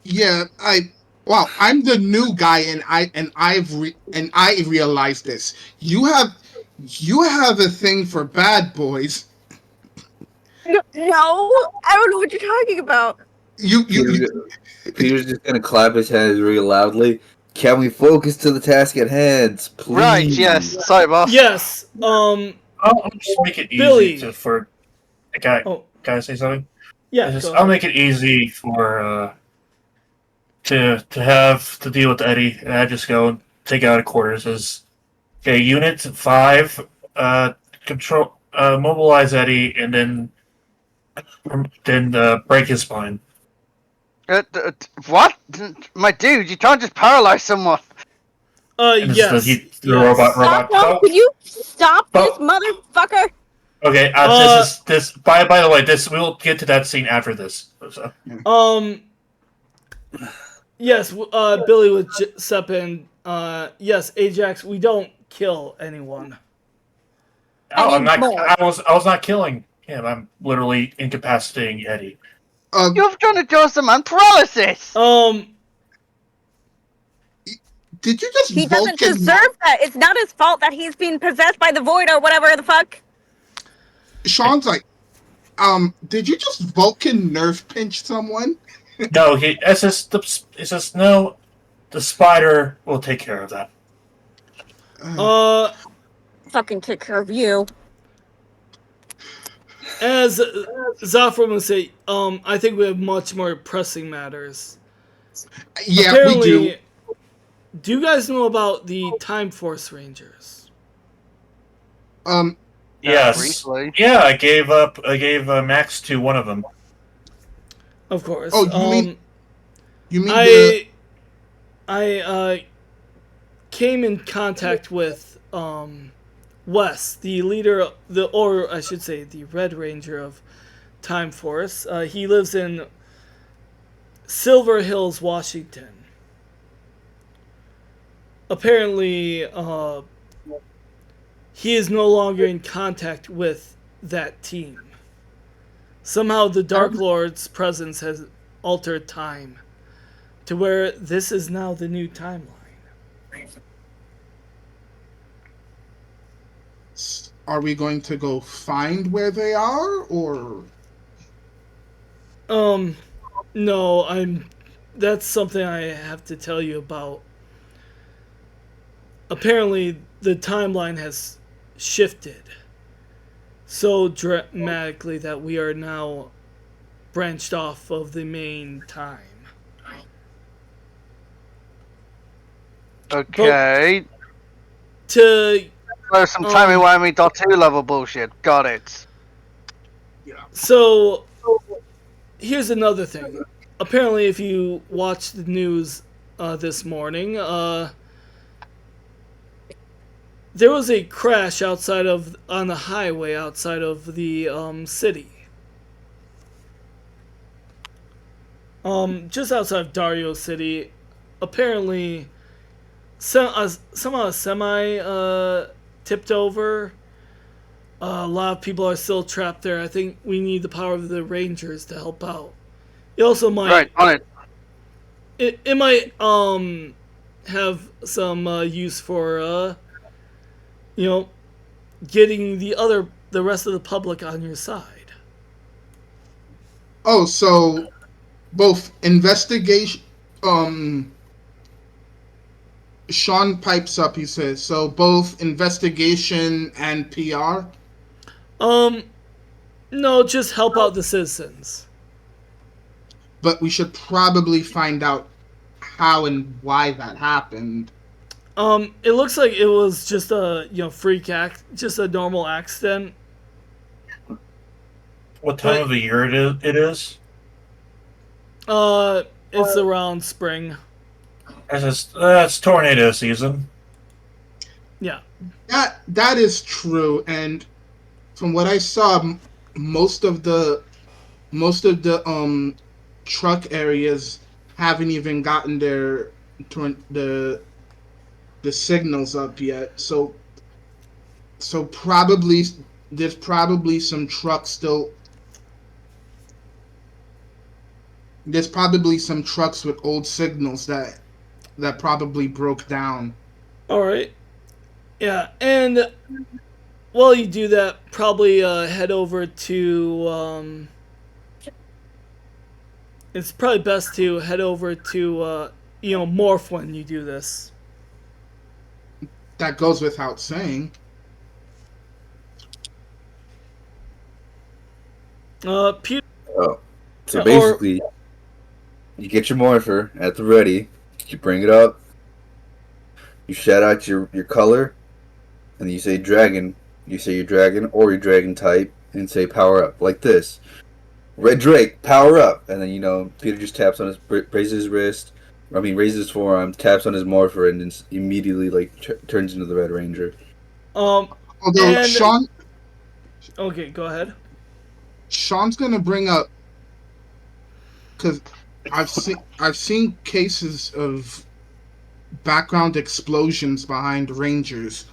yeah, I'm the new guy, and I realized this. You have a thing for bad boys. No, I don't know what you're talking about. Peter's just gonna clap his hands really loudly. Can we focus to the task at hand, please? Right? Yes. Sorry, boss. Yes. I'll just make it Billy. easy for. Can I say something? Yeah. I'll make it easy for to have to deal with Eddie, and I just go and take out a quarters. As okay, Unit 5, control, mobilize Eddie, and then break his spine. What? My dude, you can't just paralyze someone. And Yes. The yes. robot. Could you stop this motherfucker? Okay, this. By the way, we'll get to that scene after this. So. Yes. Billy would step in. Yes, Ajax. We don't kill anyone. No, I'm not. I was not killing him. I'm literally incapacitating Eddie. You've done a Joseph man paralysis. Did you just? He doesn't deserve that. It's not his fault that he's being possessed by the void or whatever the fuck. Sean's like, did you just Vulcan nerf pinch someone? No, it's just no. The spider will take care of that. Fucking take care of you. As Zafram would say, I think we have much more pressing matters. Yeah, Apparently, we do. Do you guys know about the Time Force Rangers? Yes. Briefly. Yeah, I gave Max to one of them. Of course. Oh, you mean the I came in contact with Wes, the leader, or I should say, the Red Ranger of Time Force. He lives in Silver Hills, Washington. Apparently, he is no longer in contact with that team. Somehow, the Dark Lord's presence has altered time to where this is now the new timeline. Are we going to go find where they are, or? No, that's something I have to tell you about. Apparently, the timeline has shifted so dramatically that we are now branched off of the main time. Okay. To So some timey-wimey.2 level bullshit. Got it. So here's another thing. Apparently, if you watch the news this morning, there was a crash on the highway outside of the city. Just outside of Dario City. Apparently, somehow a semi tipped over. A lot of people are still trapped there. I think we need the power of the Rangers to help out. It also might. Right, on it. It might have some use for getting the rest of the public on your side. Oh, so both investigation. Sean pipes up. He says, "So both investigation and PR." No, just help out the citizens. But we should probably find out how and why that happened. It looks like it was just a just a normal accident. What time of the year it is? It's around spring. That's tornado season. Yeah. That is true, and from what I saw, most of the truck areas haven't even gotten the signals up yet. So probably there's probably some trucks still. There's probably some trucks with old signals that probably broke down. All right. Yeah, and while you do that, probably head over to. It's probably best to head over to Morph when you do this. That goes without saying. Peter. Oh, so basically, you get your morpher at the ready. You bring it up. You shout out your color, and you say dragon. You say your dragon or your dragon type, and say power up like this. Red Drake, power up, and then Peter just taps on raises his wrist. Raises his forearm, taps on his morpher, and then immediately turns into the Red Ranger. Although Sean. Okay, go ahead. Sean's gonna bring up, because I've seen cases of background explosions behind Rangers.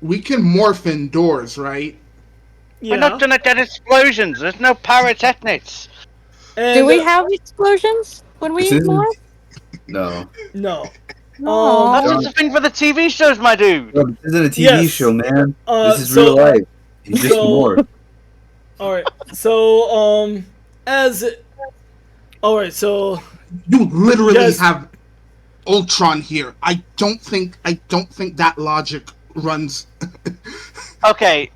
We can morph indoors, right? We're not gonna get explosions. There's no pyrotechnics. And, do we have explosions when we morph? No. No. That's just a thing for the TV shows, my dude. No, this isn't a TV show, man. This is real life. You just morph. Alright, so, Alright, so... You literally have Ultron here. I don't think that logic runs... Okay.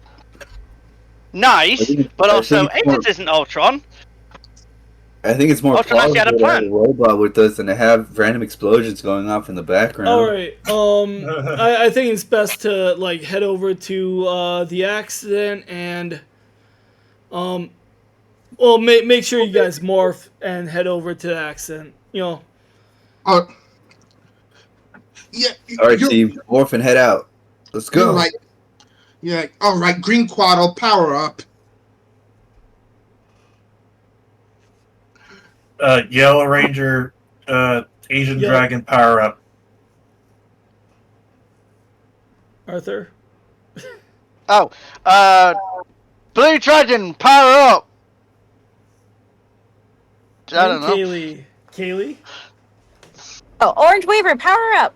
Nice, but also, Apex isn't Ultron. I think it's more Ultron actually had a plausible to have plan. a robot with us than to have random explosions going off in the background. Alright, I think it's best to, head over to, the accident and, Well, make sure you guys morph and head over to the accident. Yeah, All right, you're team, morph and head out. Let's you're go. right. Yeah, all right. Green quad, I'll power up. Yellow Ranger, Asian Yeah. Dragon power up. Arthur. Oh, Blue Dragon, power up! I don't know. Kaylee. Oh, Orange Waver, power up.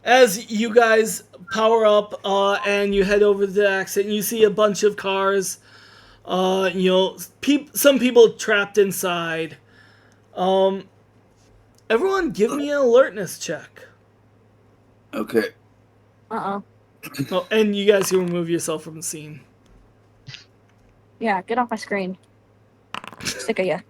As you guys power up and you head over to the accident, you see a bunch of cars. Some people trapped inside. Everyone, give me an alertness check. Okay. Uh-oh. Oh, and you guys can remove yourself from the scene. Yeah, get off my screen. Sick of ya.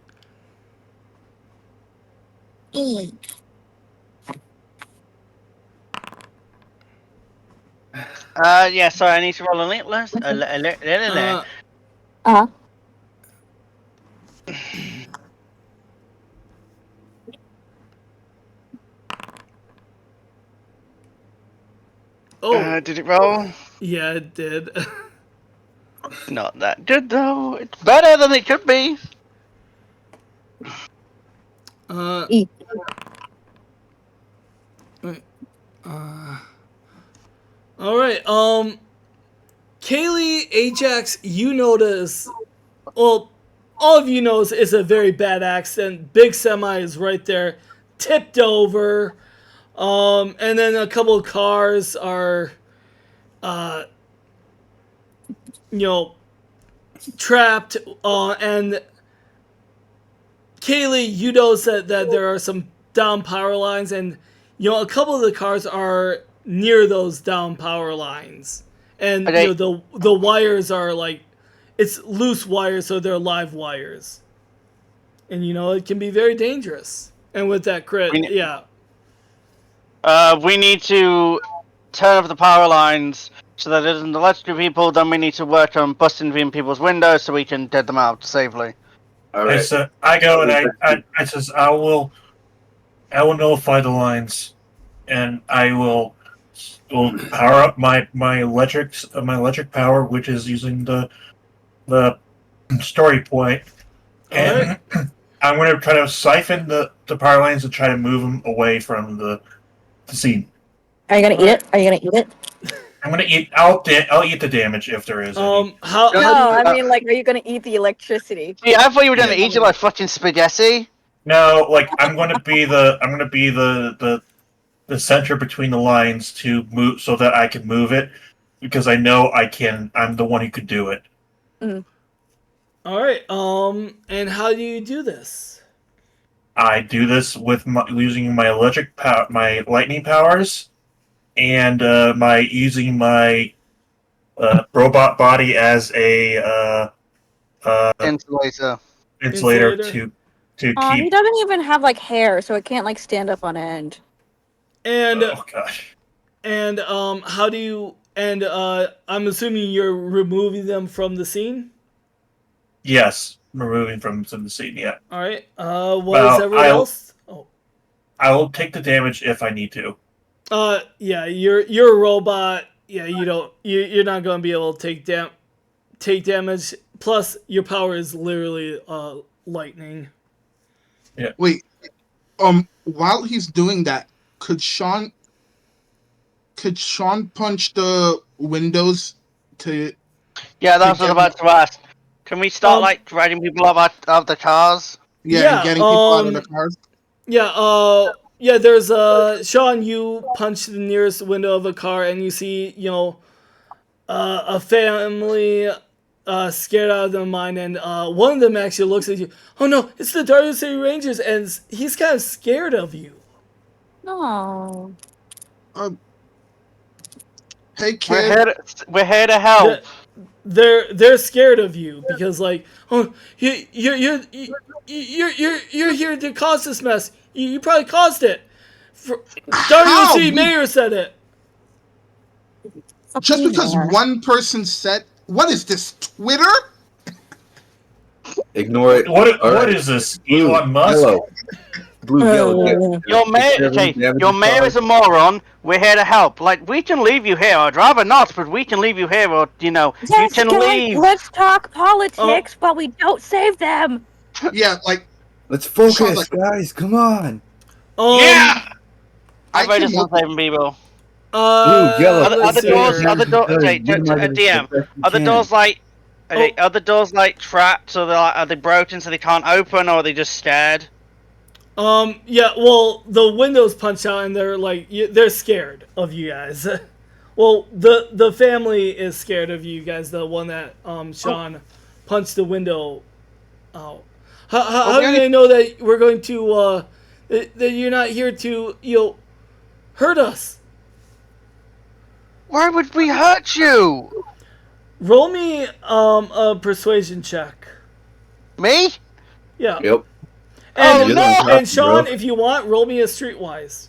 Yeah, sorry, I need to roll alert. Uh-huh. Oh, Did it roll? yeah, it did. Not that good though. It's better than it could be. E. All right. Kaylee, Ajax, you notice. Well, all of you know it's a very bad accident. Big semi is right there, tipped over. And then a couple of cars are, trapped. And Kaylee, you notice that there are some down power lines, and a couple of the cars are near those down power lines, and the wires are like, it's loose wires, so they're live wires, and it can be very dangerous. And with that crit, we need to turn off the power lines so that it doesn't electrocute people. Then we need to work on busting in people's windows so we can get them out safely. All right. I go and I says I will notify the lines, and I will power up my electric power, which is using the story point, and I'm going to try to siphon the power lines and try to move them away from the scene. Are you gonna eat it? Are you gonna eat it? I'm gonna eat. I'll eat the damage if there is any. I mean, like, are you gonna eat the electricity? Yeah, I thought you were gonna eat it like fucking spaghetti. No, like I'm gonna be the center between the lines to move so that I can move it, because I know I can. I'm the one who could do it. Mm. All right. And how do you do this? I do this with using my my lightning powers, and using my robot body as a insulator to keep. He doesn't even have like hair, so it can't like stand up on end. And oh gosh. And how do you? And I'm assuming you're removing them from the scene. Yes, removing from the scene. Yeah. All right. What is everyone else? Oh. I will take the damage if I need to. Yeah, you're a robot. Yeah, you're not going to be able to take damage. Plus, your power is literally lightning. Yeah. Wait. While he's doing that, could Sean punch the windows to? Yeah, that's what I was about to ask. Can we start riding people out of the cars? Yeah, and getting people out of the cars. Yeah. Yeah. There's Sean. You punch the nearest window of a car, and you see a family scared out of their mind, and one of them actually looks at you. Oh no, it's the Dark City Rangers, and he's kind of scared of you. No. Hey kid, we're here to help. They're scared of you because you're here to cause this mess. You probably caused it. Dark City Mayor said it. Just because one person said, what is this, Twitter? Ignore it. What Alright. is this? Blue, Elon Musk? yellow. Blue, yellow. Your mayor, okay, your mayor is a moron. We're here to help. Like, we can leave you here. I'd rather not, but we can leave you here, or you Yes, can guys, leave. let's talk politics, but we don't save them. Yeah, like Let's focus, Sean, like, guys. Come on. Yeah. I I just can want saving people. Blue, yellow. Other doors, Okay, DM. Other doors like, other doors like trapped, so are they broken so they can't open, or are they just scared? Yeah, well, the windows punch out and they're like, they're scared of you guys. Well, the family is scared of you guys, the one that Sean punched the window out. How do they know that we're going to, that you're not here to, hurt us? Why would we hurt you? Roll me a persuasion check. Me? Yeah. Yep. And, Oh, no! and Sean, if you want, roll me a streetwise.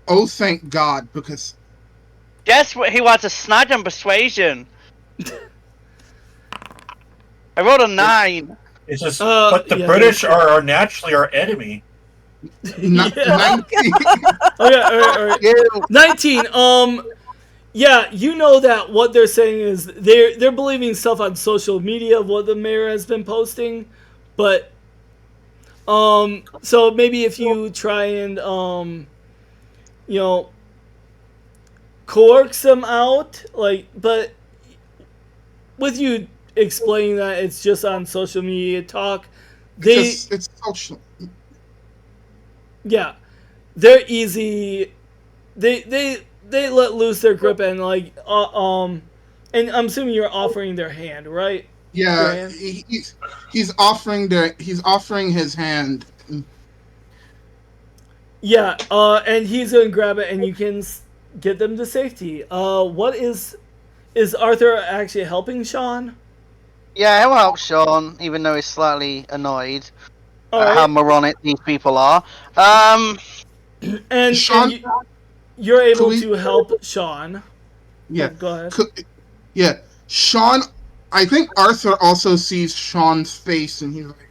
Oh, thank God, because Guess what? He wants a snag on persuasion. I rolled a 9. It's just, but the yeah, British are naturally our enemy. not, Yeah. 19. Okay, all right. 19. Yeah, you know that what they're saying is they're believing stuff on social media of what the mayor has been posting, but so maybe if you try and coax them out, like, but with you explaining that it's just on social media talk, It's social. yeah, they're easy. They let loose their grip and and I'm assuming you're offering their hand, right? Yeah, he's offering his hand. Yeah, and he's gonna grab it, and you can get them to safety. What is Arthur actually helping Sean? Yeah, he'll help Sean, even though he's slightly annoyed at Alright. how moronic these people are. And Sean, you're able to help Sean. Yeah, go ahead. Yeah, Sean. I think Arthur also sees Sean's face, and he's like,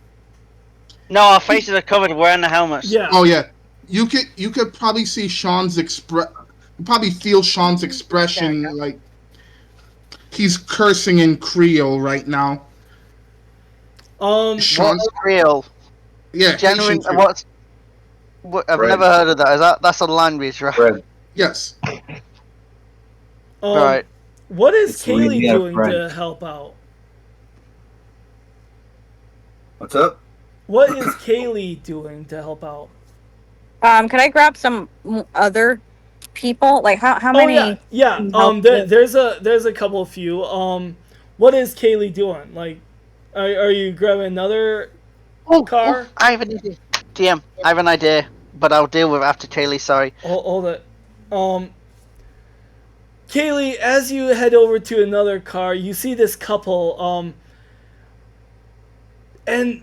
No, our faces are covered wearing the helmets. Yeah. "Oh yeah, you could probably see Sean's you probably feel Sean's expression, like he's cursing in Creole right now." Sean's What's real? yeah, Genuine. Haitian Creole. I've Fred. never heard of that. That's a language, right? Fred. Yes. Right. What is It's Kaylee Louisiana doing French. to help out? What's up? What is Kaylee doing to help out? Can I grab some other people? Like how many? Oh yeah. There's a couple few. What is Kaylee doing? Like, are you grabbing another car? I have an idea. DM, I have an idea, but I'll deal with it after Kaylee. Sorry. Hold it. Kaylee, as you head over to another car, you see this couple. And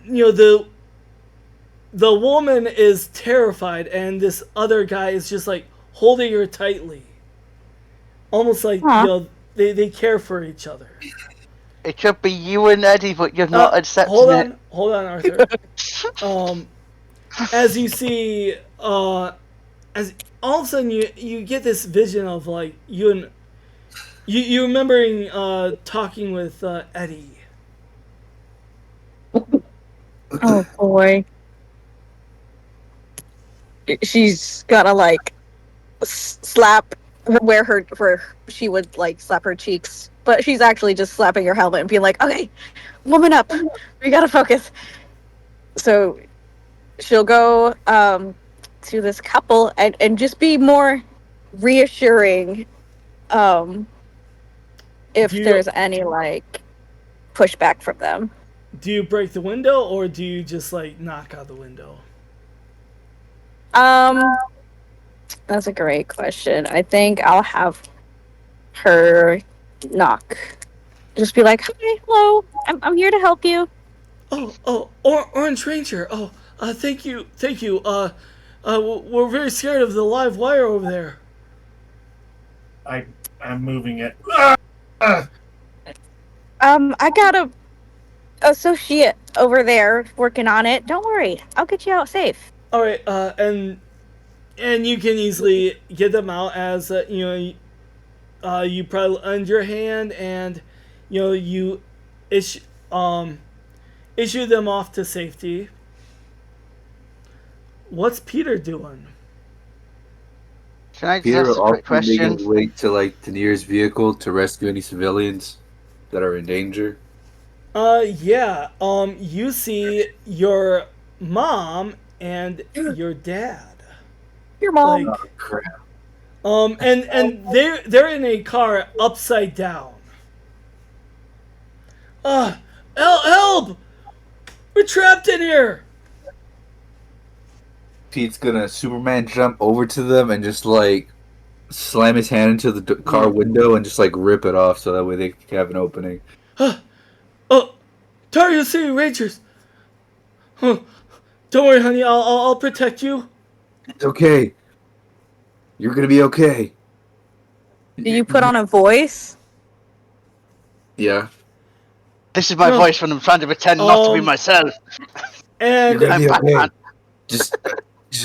the woman is terrified, and this other guy is just like holding her tightly, almost like they care for each other. It could be you and Eddie, but you're not accepting it. Hold on, Arthur. As you see, as all of a sudden you get this vision of like you remembering talking with Eddie. Oh boy. She's gonna like slap where she would like slap her cheeks, but she's actually just slapping her helmet and being like, "Okay, woman up, we gotta focus." So she'll go to this couple and just be more reassuring if there's any like pushback from them. Do you break the window, or do you just like knock out the window? That's a great question. I think I'll have her knock. Just be like, "Hi, hello. I'm here to help you." Orange Ranger. Thank you. We're very scared of the live wire over there. I'm moving it. I got a associate over there working on it. Don't worry, I'll get you out safe. All right, and you can easily get them out as you probably lend your hand, and you issue issue them off to safety. What's Peter doing? Can I just Peter ask will a quick also make question? his way to the nearest vehicle to rescue any civilians that are in danger. Yeah. You see your mom and your dad. Your mom. Like, Oh, crap. and they're in a car upside down. Help! We're trapped in here. Pete's gonna Superman jump over to them and just slam his hand into the car window and just rip it off so that way they can have an opening. Oh, Dario City Rangers. Huh. Don't worry, honey. I'll protect you. It's okay. You're gonna be okay. Do you put on a voice? Yeah. This is my No. voice when I'm trying to pretend not to be myself. And You're gonna I'm be okay. Batman. Just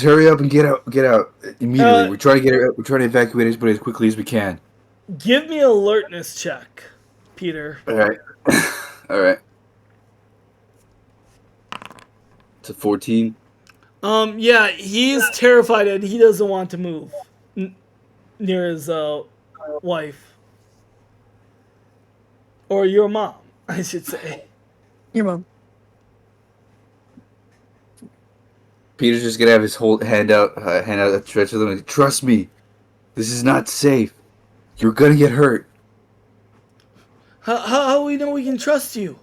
hurry up and get out immediately. Uh, We're trying to evacuate everybody as quickly as we can. give me an alertness check, Peter. All right. All right. It's a 14. Yeah, he's terrified and he doesn't want to move near his wife or your mom, I should say. Your mom. Peter's just gonna have his whole hand out a stretch to them. And, trust me, this is not safe. You're gonna get hurt. How we know we can trust you?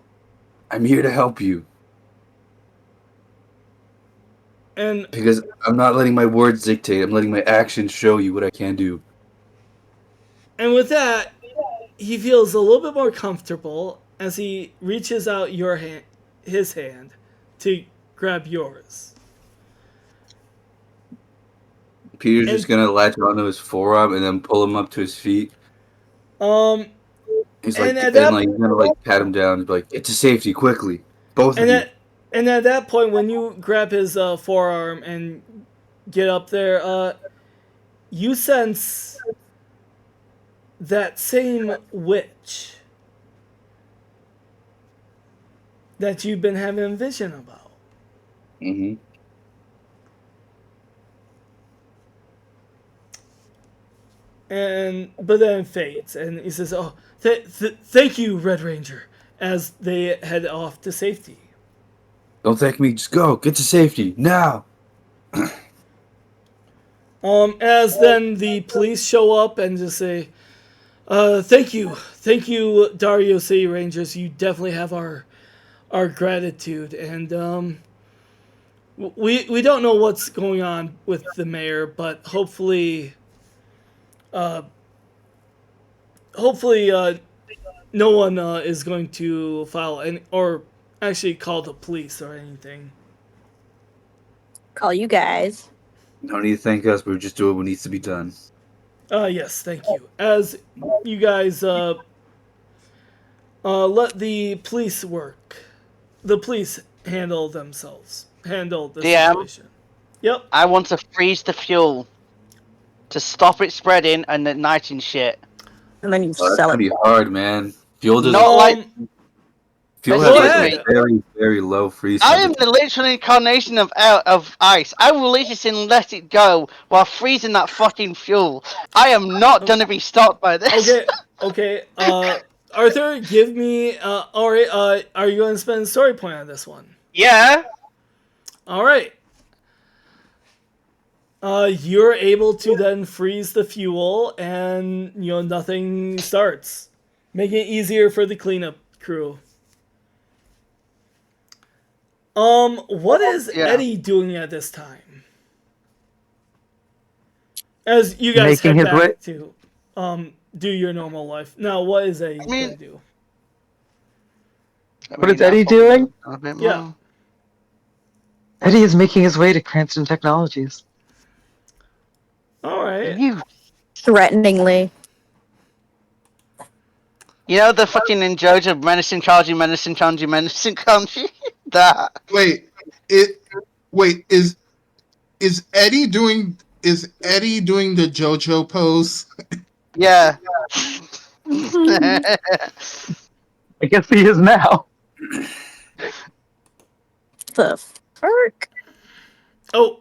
I'm here to help you And because I'm not letting my words dictate. I'm letting my actions show you what I can do. with that, he feels a little bit more comfortable as he reaches out his hand to grab yours. Peter's just gonna latch onto his forearm and then pull him up to his feet. He's and at he's that gonna pat him down and be like, "Get to safety quickly, both of you." and at that point, when you grab his forearm and get up there, you sense that same witch that you've been having a vision about. Mm-hmm. But then it fades, and he says, "Oh, thank you, Red Ranger," as they head off to safety. Don't thank me. Just go. Get to safety now. As then the police show up and just say, thank you, Dario City Rangers. You definitely have our gratitude, and we don't know what's going on with the mayor, but hopefully, no one is going to file or actually call the police or anything. Call you guys. No need to thank us. We're just doing what needs to be done. Yes, thank you. As you guys let the police work, the police handle the situation. Yep. I want to freeze the fuel to stop it spreading and igniting shit. And then you Oh, that's sell gonna it. be hard, man. Fuel doesn't. Not like Fuel Go has ahead. a very, very low freeze I am temperature. the literal incarnation of ice. I will leave this and let it go while freezing that fucking fuel. I am not gonna be stopped by this. Okay. Arthur, give me. All right. Are you going to spend a story point on this one? Yeah. All right. You're able to then freeze the fuel, and nothing starts, making it easier for the cleanup crew. What is Eddie doing at this time? As you guys Making head his way- back to do your normal life. Now, what is Eddie gonna do? What is Eddie doing? A bit Yeah. more. Eddie is making his way to Cranston Technologies. All right. You Threateningly. You know the fucking Ninjago menacing Kanji, menacing Kanji, menacing Kanji? That. Wait, it. Wait, is Eddie doing the JoJo pose? Yeah. I guess he is now. The fuck? Oh,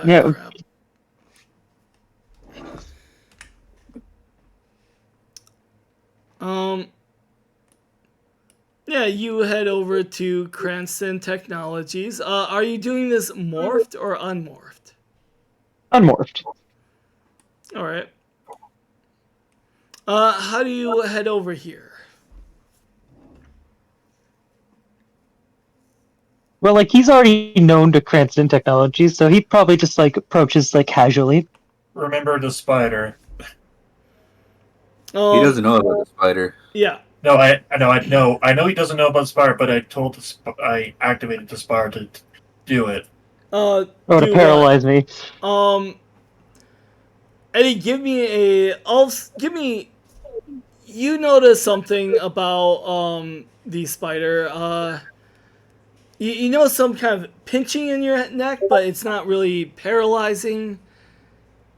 Yeah. crap. Yeah, you head over to Cranston Technologies. Are you doing this morphed or unmorphed? Unmorphed. All right. How do you head over here? Well, like he's already known to Cranston Technologies, so he probably just like approaches like casually. Remember the spider. He doesn't know about the spider. Yeah. No, I know he doesn't know about the spider, but I activated the spider to do it. To Do paralyze me. Eddie, give me. You notice something about the spider. You know some kind of pinching in your neck, but it's not really paralyzing.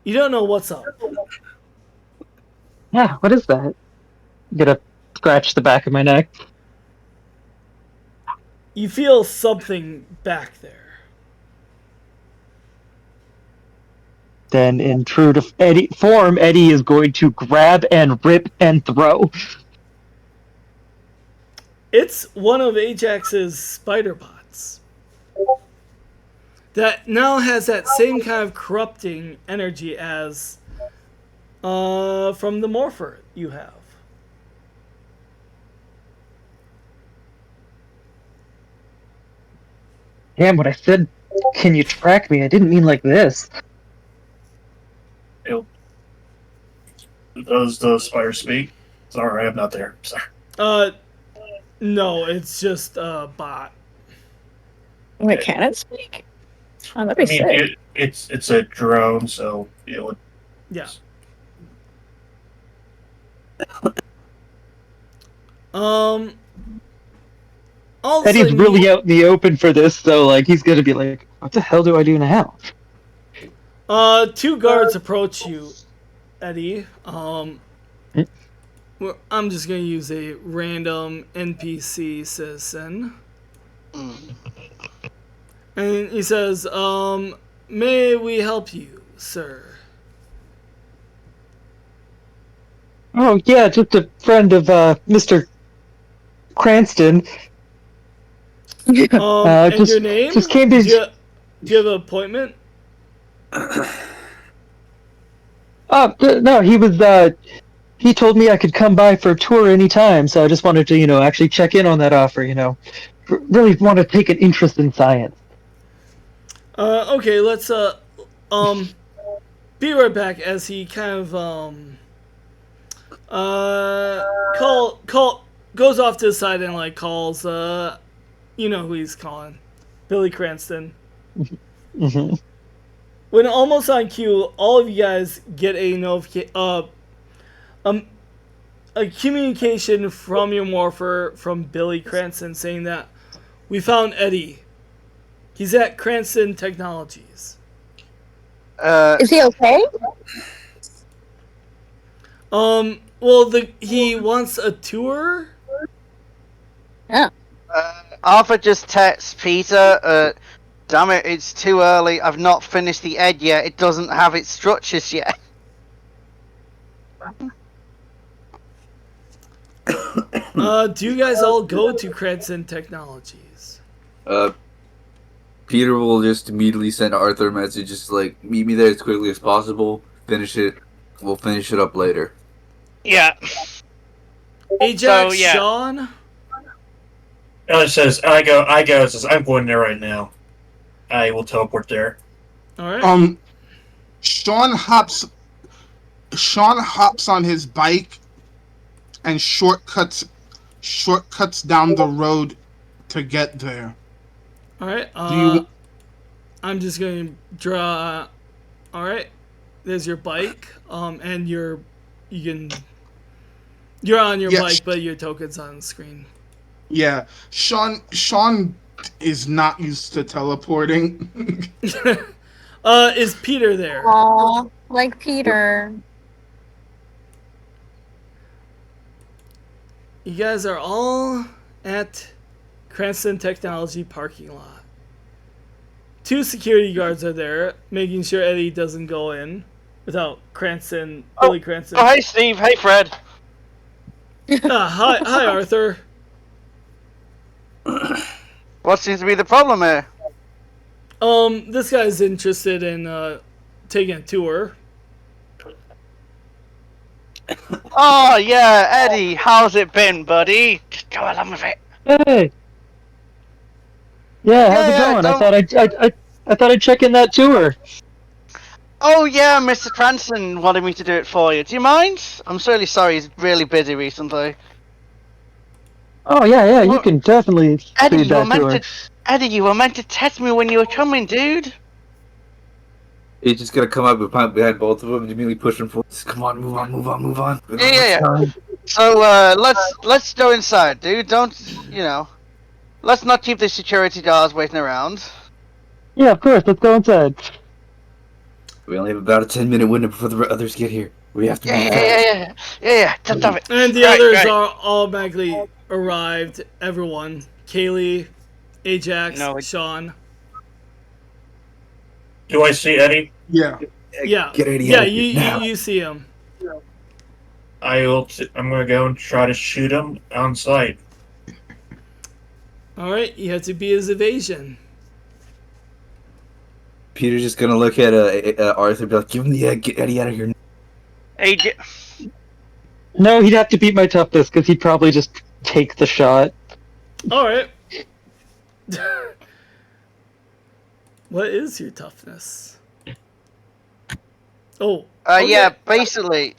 You don't know what's up. Yeah, what is that? I'm gonna scratch the back of my neck. You feel something back there. Then, in true to Eddie form, Eddie is going to grab and rip and throw. It's one of Ajax's spider bots that now has that same kind of corrupting energy as from the morpher you have. Damn, when I said, "Can you track me?" I didn't mean like this. Does the spider speak? Sorry, I'm not there. Sorry. No, it's just a bot. Wait, can it speak? Oh, that'd be sick. It's a drone, so it would. Yeah. All of a Eddie's sudden really out in the open for this, so like he's gonna be like, "What the hell do I do now?" two guards approach you, Eddie. I'm just gonna use a random NPC citizen. And he says, may we help you, sir? Oh yeah, just a friend of Mr. Cranston. And your name? Just came to. Do you have an appointment? No, he was. He told me I could come by for a tour anytime, so I just wanted to, actually check in on that offer. Really want to take an interest in science. Okay, let's be right back as he kind of goes off to the side and like calls you know who he's calling, Billy Cranston. Mm-hmm. When almost on cue, all of you guys get a a communication from your morpher from Billy Cranston saying that we found Eddie. He's at Cranston Technologies. Is he okay? Well, he wants a tour. Yeah. Arthur just texts Peter, damn it, it's too early. I've not finished the ed yet. It doesn't have its structures yet. Do you guys all go to Cranston Technologies? Peter will just immediately send Arthur a message, just like, meet me there as quickly as possible. We'll finish it up later. Yeah. Ajax, So, yeah. Sean? Alex says, says, I'm going there right now. I will teleport there. Alright. Sean hops on his bike and shortcuts down the road to get there. Alright, I'm just gonna draw. Alright, there's your bike, and you can You're on your Yes. mic, but your token's on the screen. Yeah, Sean is not used to teleporting. Is Peter there? Aw, like Peter. You guys are all at Cranston Technology parking lot. 2 security guards are there, making sure Eddie doesn't go in without Billy Cranston. Oh, hey, Steve. Hey, Fred. Hi, Arthur. What seems to be the problem here? This guy's interested in taking a tour. Oh, yeah, Eddie. How's it been, buddy? Just go along with it. Hey. Yeah, how's it Yeah, going? don't- I thought I'd check in that tour. Oh, yeah, Mr. Cranston wanted me to do it for you. Do you mind? I'm really sorry. He's really busy recently. Oh yeah, you Well, can definitely Eddie, speed you were that tour. meant to. Eddie, you were meant to text me when you were coming, dude. He's just gonna come up behind both of them and immediately push them forward. Come on, move on. Yeah. So let's go inside, dude. Don't Let's not keep the security guards waiting around. Yeah, of course. Let's go inside. We only have about a 10-minute window before the others get here. We have to be fast. Yeah. Stop it. And the others are automatically arrived. Everyone. Kaylee, Ajax, Sean. Do I see Eddie? Yeah. Yeah. Get Eddie Yeah, out of here now. you see him. I'm gonna go and try to shoot him on sight. Alright, you have to be his evasion. Peter's just gonna look at Arthur and be like, give him the egg, get Eddie out of here. AJ. No, he'd have to beat my toughness because he'd probably just take the shot. Alright. What is your toughness? Oh. Okay. Yeah, basically.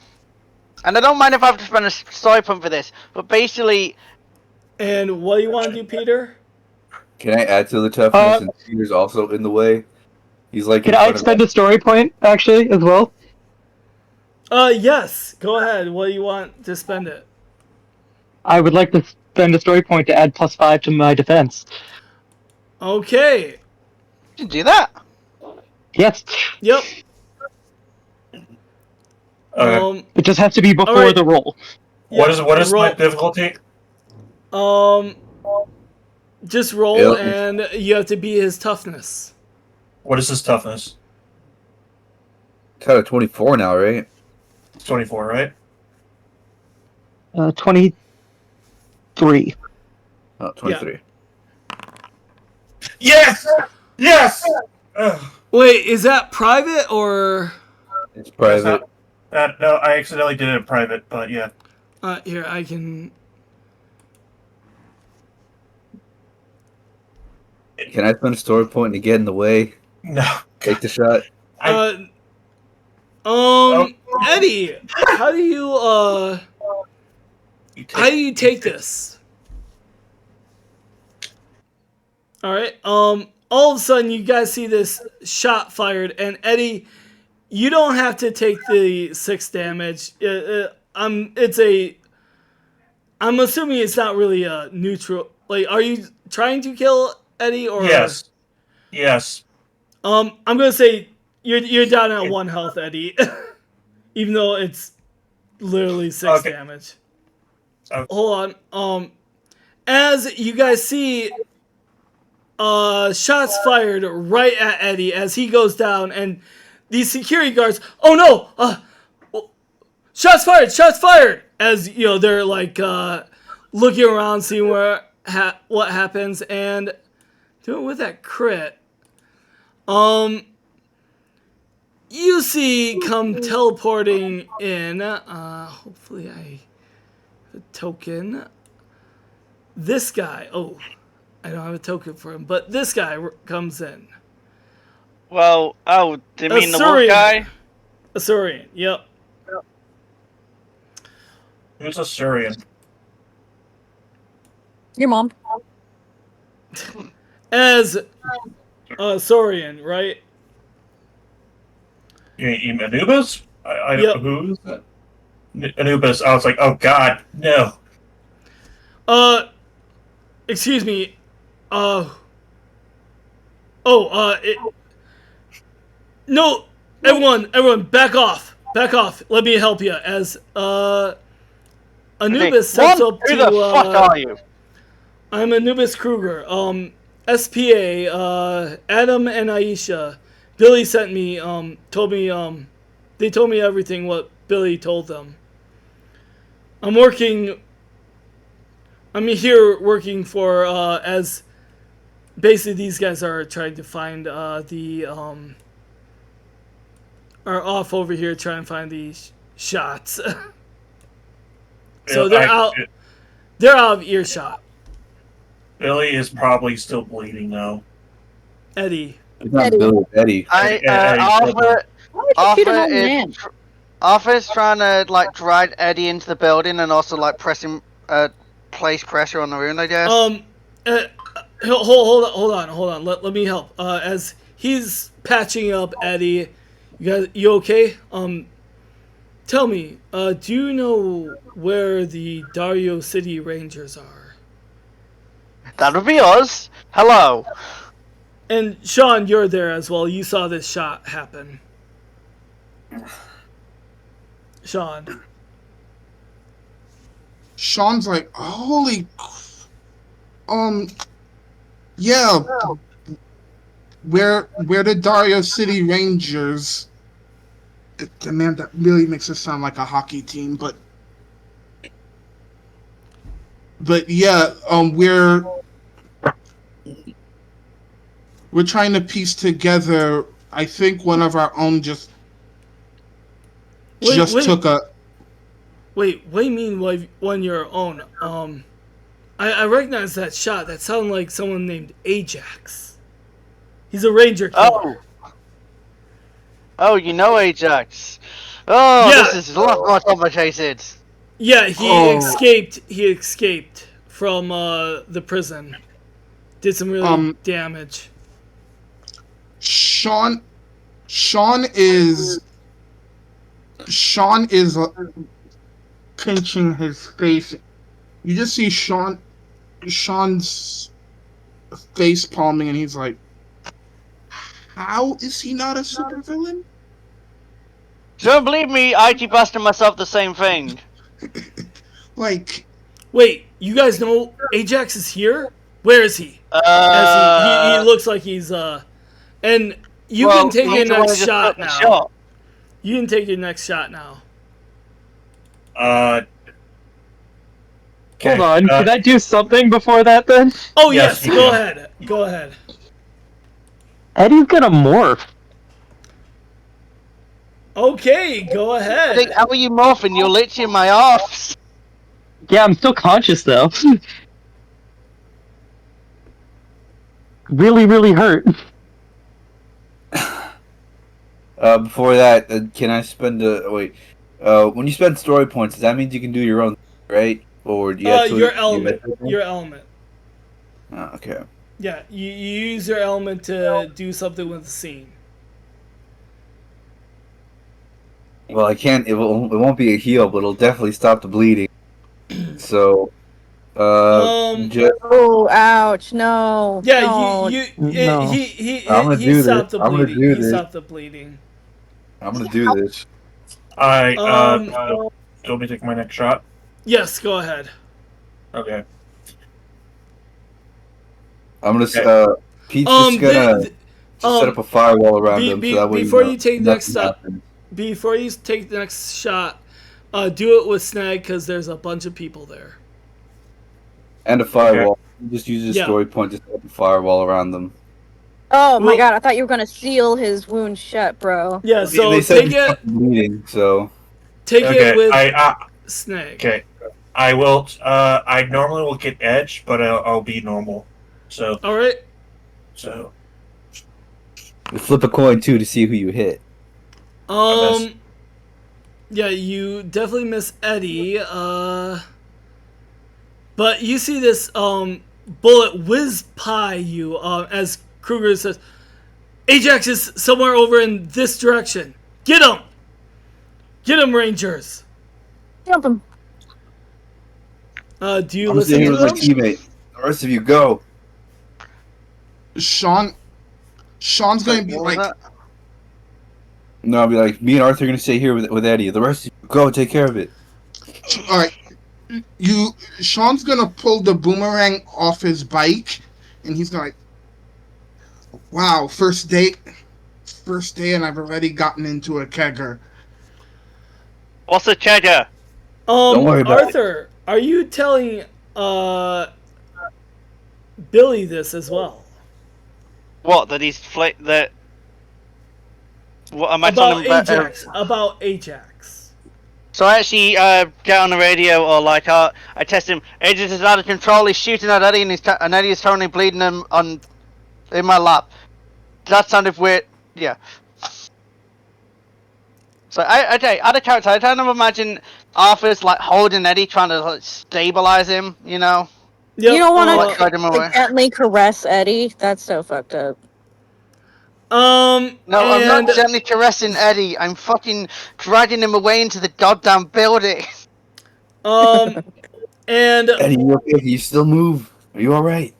And I don't mind if I have to spend a story point for this, but basically. And what do you want to do, Peter? Can I add to the toughness since Peter's also in the way? He's like. Can I expend a story point actually as well? Yes. Go ahead. What do you want to spend it? I would like to spend a story point to add +5 to my defense. Okay. You can do that. Yes. Yep. It just has to be before the roll. What is my difficulty? Just roll, and you have to beat his toughness. What is his toughness? It's out of 24 now, right? It's 24, right? 23. Oh, 23. Yeah. Yes! Ugh. Wait, is that private or? It's private. No, I accidentally did it in private, but yeah. Here, I can. Can I spend a story point to get in the way? No. Take the shot. Eddie, how do you take this? All right. All of a sudden, you guys see this shot fired, and Eddie, you don't have to take the 6 damage. I'm assuming it's not really a neutral. Like, are you trying to kill Eddie or? Yes. Yes. I'm gonna say you're down at 1 health, Eddie. Even though it's literally 6 damage. Okay. Hold on. As you guys see, shots fired right at Eddie as he goes down, and these security guards. Oh no! Shots fired! As you know, they're like looking around, seeing what happens, and doing with that crit. You see come teleporting in. Hopefully I have a token. This guy. Oh, I don't have a token for him, but this guy comes in. Well, do you mean the wolf guy? Asurian, yep. Who's Asurian? Your mom. As Saurian, right? You mean Anubis? Yep. Who is that? Anubis, I was like, oh god, no. Excuse me. No, everyone, back off. Back off. Let me help you. As, Anubis steps up Who to, the fuck are you? I'm Anubis Kruger. SPA, Adam and Aisha. Billy sent me, told me, they told me everything what Billy told them. I'm here working for, as, basically these guys are trying to find, are off over here trying to find these shots. So they're out of earshot. Billy is probably still bleeding though. Eddie. It's not Billy, it's Eddie. Arthur's trying to like drag Eddie into the building and also like place pressure on the room, I guess. Hold on. Let me help. As he's patching up Eddie, you okay? Tell me, do you know where the Dario City Rangers are? That would be us. Hello. And Sean, you're there as well. You saw this shot happen. Sean. Sean's like, holy, yeah. Where the Dario City Rangers? Man, that really makes it sound like a hockey team, but yeah, we're trying to piece together. I think one of our own just took a. Wait, what do you mean one your own? I recognize that shot. That sounded like someone named Ajax. He's a ranger killer. Oh, you know Ajax. Oh, yeah. This is a lot more complicated. Yeah, he escaped. He escaped from the prison. Did some really damage. Sean is pinching his face. You just see Sean's face palming, and he's like, "How is he not a supervillain?" Don't believe me, I keep asking myself the same thing. Like, wait, you guys know Ajax is here? Where is he? He looks like he's and you can take your next shot now. You can take your next shot now. Hold on, can I do something before that then? Oh yes, go ahead. Go ahead. Eddie's gonna morph. Okay, go ahead. How are you morphing? You're literally in my arse. Yeah, I'm still conscious though. Really, really hurt. Before that, can I spend when you spend story points, does that mean you can do your own, right? Or do you have to your element. Your element. Oh, okay. Yeah, you use your element to do something with the scene. Well, I can't. It won't be a heal, but it'll definitely stop the bleeding. So, oh, ouch! No. Yeah, no. He stopped the bleeding. He stopped the bleeding. I'm gonna do this. Do you want me to take my next shot? Yes, go ahead. Okay. I'm gonna. Pete's just gonna set up a firewall around him, so that way before you take Before you take the next shot, do it with Snag because there's a bunch of people there. And a firewall. Okay. Just use a story point to set up a firewall around them. Oh my god! I thought you were gonna seal his wound shut, bro. Yeah, so they said take it. Bleeding, so take it with Snag. Okay, I will. I normally will get edge, but I'll be normal. So. All right. So. You flip a coin too to see who you hit. Yeah, you definitely miss Eddie. But you see this bullet whiz by you as Kruger says, Ajax is somewhere over in this direction. Get him! Get him, Rangers! Jump him. Do you I'm listen staying here to with my them? teammate. The rest of you go. Sean's So, gonna be what was like, that? No, I'll be like, me and Arthur are gonna stay here with Eddie. The rest of you go take care of it. all right, Sean's gonna pull the boomerang off his bike, and he's gonna like, wow, first day, and I've already gotten into a kegger. What's a cheddar? Don't worry about it. Arthur, are you telling Billy this as well? What? That he's that. What am I telling About him about? Ajax. About Ajax. So I actually get on the radio, or like I test him. Agent is out of control. He's shooting at Eddie, and and Eddie is currently bleeding him in my lap. That sounded weird. Yeah. So okay, out of character, I kind of imagine Arthur's like holding Eddie, trying to like, stabilize him. You know, Yep. You don't want like to guide him away. gently caress Eddie. That's so fucked up. No, I'm and not gently caressing Eddie. I'm fucking dragging him away into the goddamn building. and Eddie, you okay? Can you still move? Are you all right?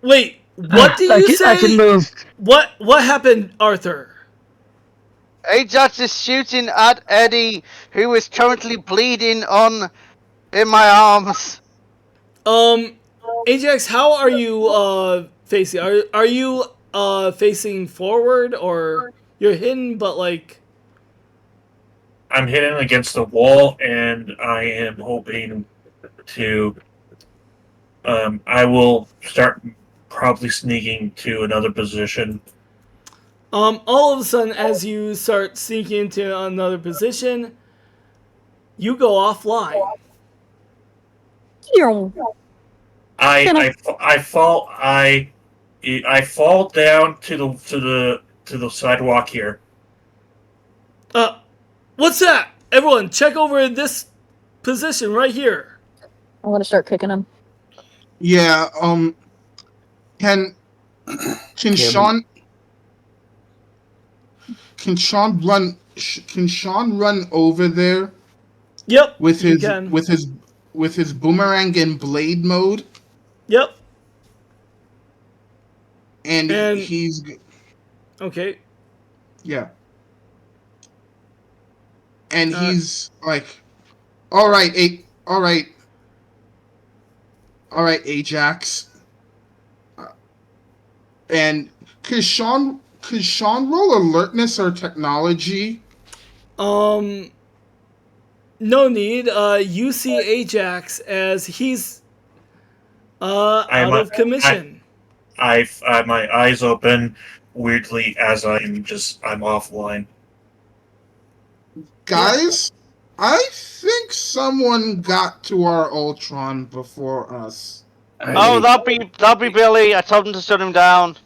wait, what do you say? I can move. What happened, Arthur? Ajax is shooting at Eddie, who is currently bleeding in my arms. Ajax, how are you facing? Are you facing forward, or you're hidden but like I'm hitting against the wall, and I am hoping to. I will start probably sneaking to another position. all of a sudden as you start sneaking into another position, you go offline. I fall down to the sidewalk here. What's that? Everyone, check over this position right here. I'm gonna start kicking him. Yeah. Can Sean run? Can Sean run over there Yep. with you his can. with his boomerang in blade mode? Yep. And he's okay. Yeah. And he's like, all right, Ajax. And could Sean roll alertness or technology? No need. You see Ajax as he's out of commission. My eyes open weirdly as I'm offline. Guys, I think someone got to our Ultron before us. Oh, that'll be Billy. I told him to shut him down.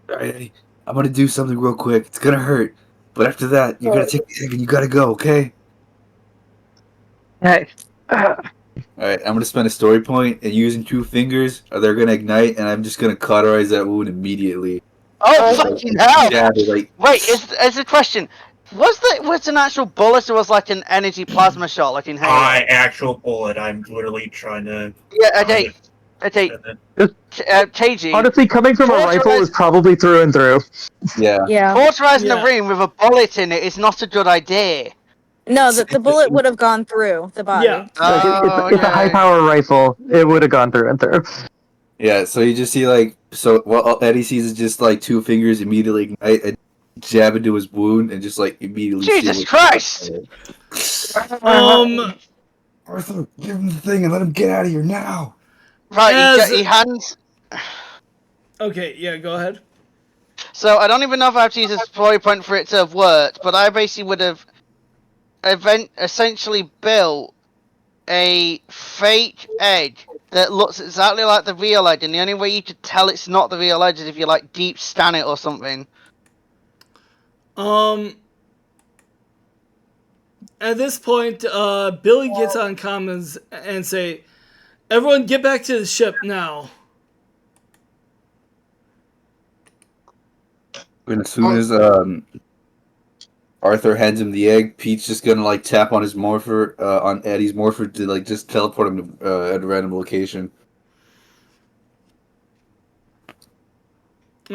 Alright, Eddie. I'm gonna do something real quick. It's gonna hurt. But after that, you're gonna take a second. You gotta go, okay? Hey. Alright, I'm gonna spend a story point, and using 2 fingers, they're gonna ignite, and I'm just gonna cauterize that wound immediately. Oh, fucking hell! Yeah, like, Wait, is the question? Was an actual bullet or was like an energy plasma shot like in Halo? Actual bullet. I'm literally trying to. Yeah, okay. KG. Honestly, coming from a rifle is probably through and through. yeah. Yeah. Cauterizing a room with a bullet in it is not a good idea. No, the bullet would have gone through the body. Yeah. It's a high power rifle. It would have gone through and through. Yeah, so you just see like what Eddie sees is just like 2 fingers immediately ignite and jab into his wound and just like immediately. Jesus Christ! Arthur, give him the thing and let him get out of here now. Right, he hands. Okay, yeah, go ahead. So I don't even know if I have to use a story point for it to have worked, but I basically would have essentially built a fake egg that looks exactly like the real egg, and the only way you could tell it's not the real egg is if you like deep scan it or something. At this point, Billy gets on comms and say, "Everyone, get back to the ship now." And as soon as Arthur hands him the egg. Pete's just gonna like tap on his morpher, on Eddie's morpher to like just teleport him to, at a random location.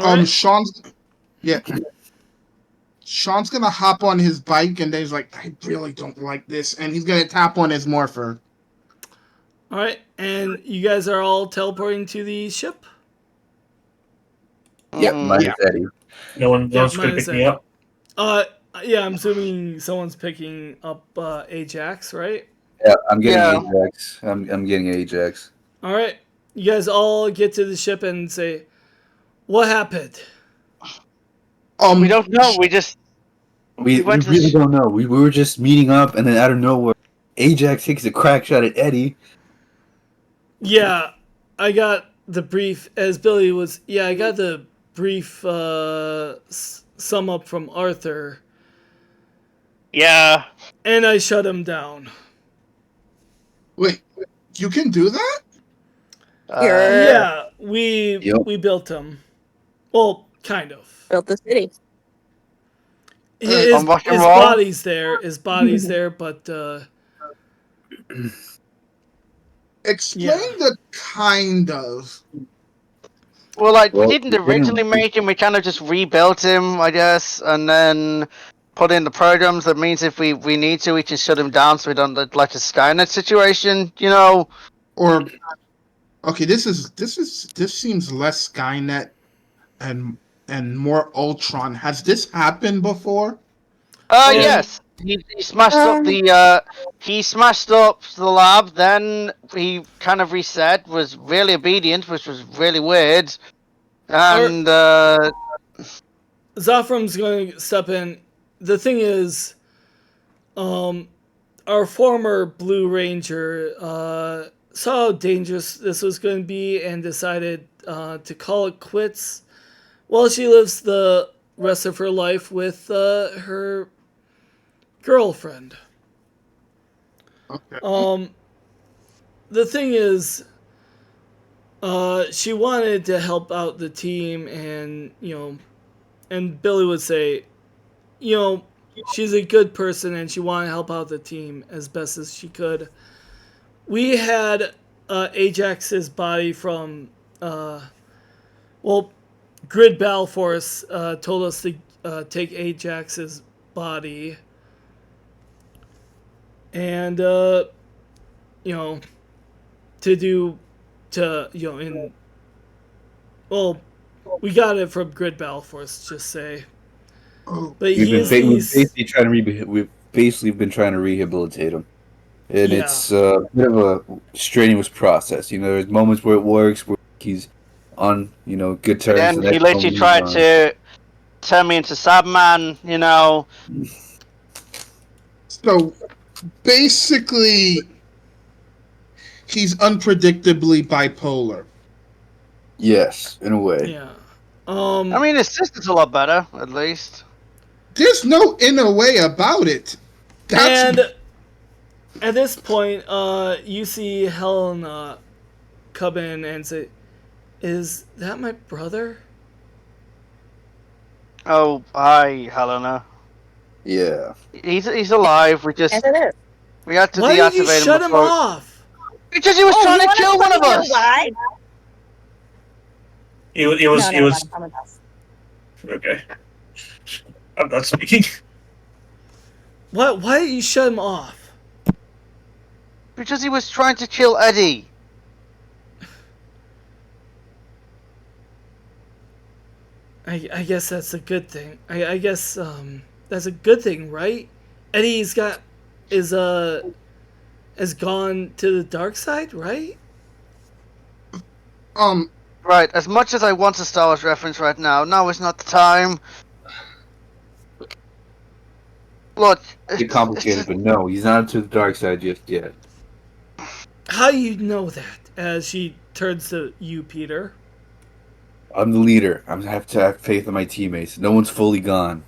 All right. Sean's gonna hop on his bike and then he's like, I really don't like this, and he's gonna tap on his morpher. All right, and you guys are all teleporting to the ship. Yeah, minus Eddie. No one else could minus pick me Eddie. up. Yeah, I'm assuming someone's picking up Ajax, right? Yeah, I'm getting Ajax. I'm getting Ajax. All right, you guys all get to the ship and say, "What happened?" We don't know. We really don't know. We were just meeting up, and then out of nowhere, Ajax takes a crack shot at Eddie. Yeah, I got the brief as Billy was. Yeah, I got the brief sum up from Arthur. Yeah. And I shut him down. Wait, you can do that? Yeah, we built him. Well, kind of. Built the city. His body's there. His body's there, but explain the kind of. Well, we didn't originally make him. We kind of just rebuilt him, I guess, and then put in the programs that means if we need to, we can shut him down so we don't look like a Skynet situation, you know. Or okay, this seems less Skynet and more Ultron. Has this happened before? Yes. He smashed up the lab. Then he kind of reset. Was really obedient, which was really weird. And Zafram's going to step in. The thing is, our former Blue Ranger saw how dangerous this was going to be and decided to call it quits while she lives the rest of her life with her girlfriend. Okay. The thing is, she wanted to help out the team, and and Billy would say, she's a good person and she wanted to help out the team as best as she could. We had Ajax's body from, Grid Battle Force told us to take Ajax's body and, we got it from Grid Battle Force, just say. But we've basically been trying to rehabilitate him, and it's a bit of a strenuous process. There's moments where it works, where he's on good terms. And he literally tried to turn me into Sabman. So basically, he's unpredictably bipolar. Yes, in a way. Yeah. I mean, his sister's a lot better, at least. There's no in a way about it. And at this point, you see Helena come in and say, "Is that my brother?" Oh, hi, Helena. Yeah. He's alive. We had to deactivate him. Why did you shut him off? Because he was trying to kill one of us. It was. Okay. I'm not speaking. What? Why did you shut him off? Because he was trying to kill Eddie. I guess that's a good thing. I guess that's a good thing, right? Eddie's has gone to the dark side, right? Right. As much as I want a Star Wars reference right now is not the time. Look, it's complicated, but no, he's not to the dark side just yet. How do you know that? As she turns to you, Peter. I'm the leader. I have to have faith in my teammates. No one's fully gone.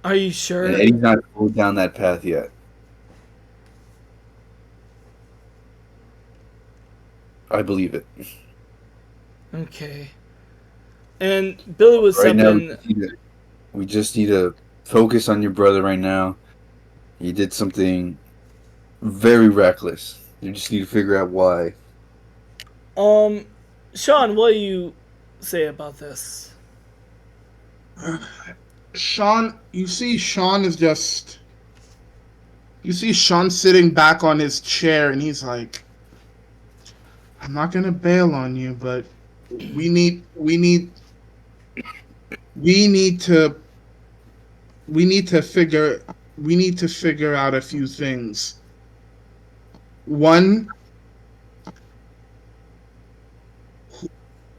Are you sure? And Eddie's not fully down that path yet. I believe it. Okay. And Billy was right now, something. we just need to focus on your brother right now. He did something very reckless. You just need to figure out why. Sean, what do you say about this? Sean, you see Sean is just you see Sean sitting back on his chair and he's like, I'm not gonna bail on you, but we need we need we need to we need to figure we need to figure out a few things. One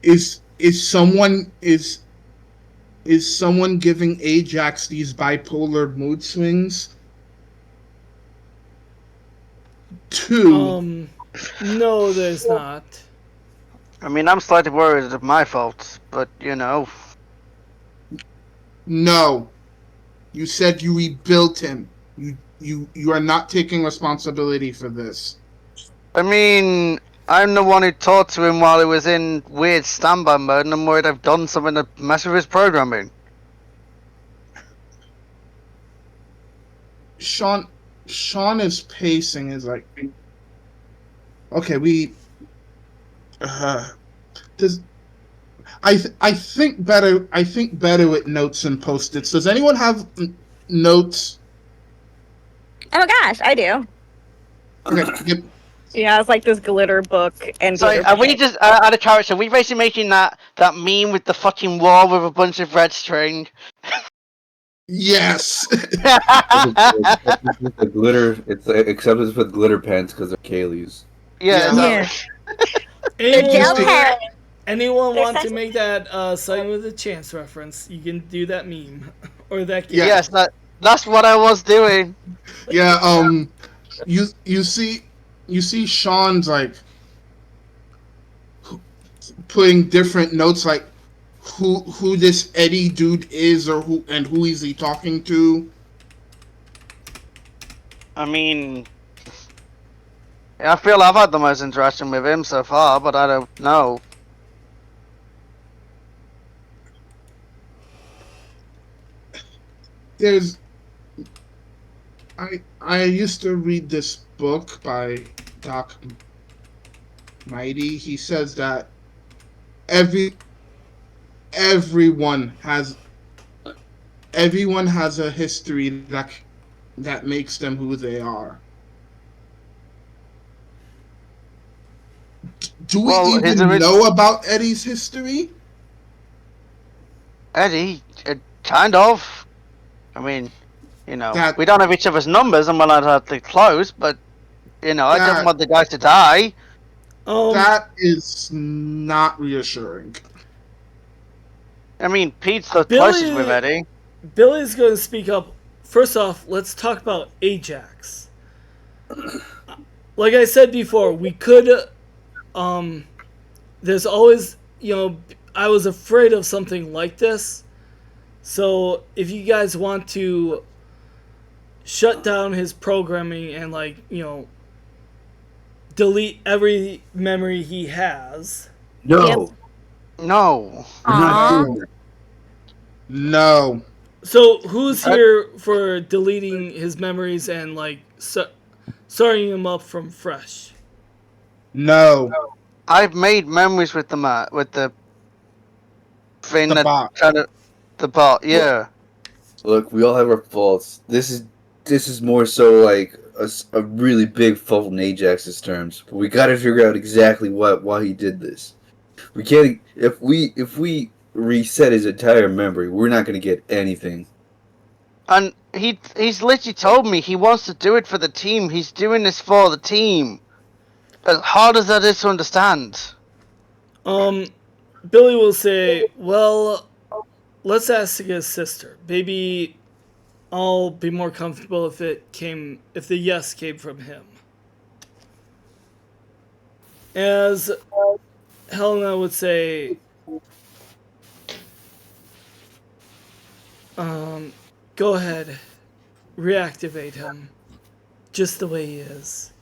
is someone giving Ajax these bipolar mood swings? Two, No, there's not. I mean, I'm slightly worried it's my fault, but you know. no. You said you rebuilt him. You are not taking responsibility for this. I mean, I'm the one who talked to him while he was in weird standby mode, and I'm worried I've done something to mess with his programming. Sean is pacing is like, okay, we does I think better with notes and post-its. Does anyone have notes? Oh my gosh, I do. Okay, yep. Yeah, it's like this glitter book and So glitter are we pen. just out of character? Are we basically making that meme with the fucking wall with a bunch of red string? Yes. It's with the glitter. It's except it's with glitter pens because they're Kaylee's. Yeah, Yeah. exactly. The gel Interesting. pen. Anyone There's want to such- make that Sign with a Chance reference? You can do that meme or that. Yeah. Yes, that's what I was doing. Yeah, you see Sean's like putting different notes like who this Eddie dude is or who is he talking to. I mean, I feel I've had the most interaction with him so far, but I don't know. There's I used to read this book by Doc Mighty. He says that everyone has a history that makes them who they are. Do we Well, his even know about Eddie's history? Eddie, kind of. I mean, you know, That- we don't have each other's numbers and we're not that close, but, you know, I That- don't want the guy to die. That is not reassuring. I mean, Pete's the Billy- closest with Eddie. Billy's going to speak up. First off, let's talk about Ajax. Like I said before, we could. There's always, I was afraid of something like this. So if you guys want to shut down his programming and, delete every memory he has. No, No. we're not doing that. No. So who's here for deleting his memories and starting him up from fresh? No. I've made memories with the thing The that bot. the bot, yeah. Look, we all have our faults. This is more so like a really big fault in Ajax's terms. But we got to figure out exactly why he did this. We can't if we reset his entire memory, we're not going to get anything. And he's literally told me he wants to do it for the team. He's doing this for the team. As hard as that is to understand. Billy will say, well, let's ask his sister. Maybe I'll be more comfortable if the yes came from him. As Helena would say, go ahead, reactivate him, just the way he is.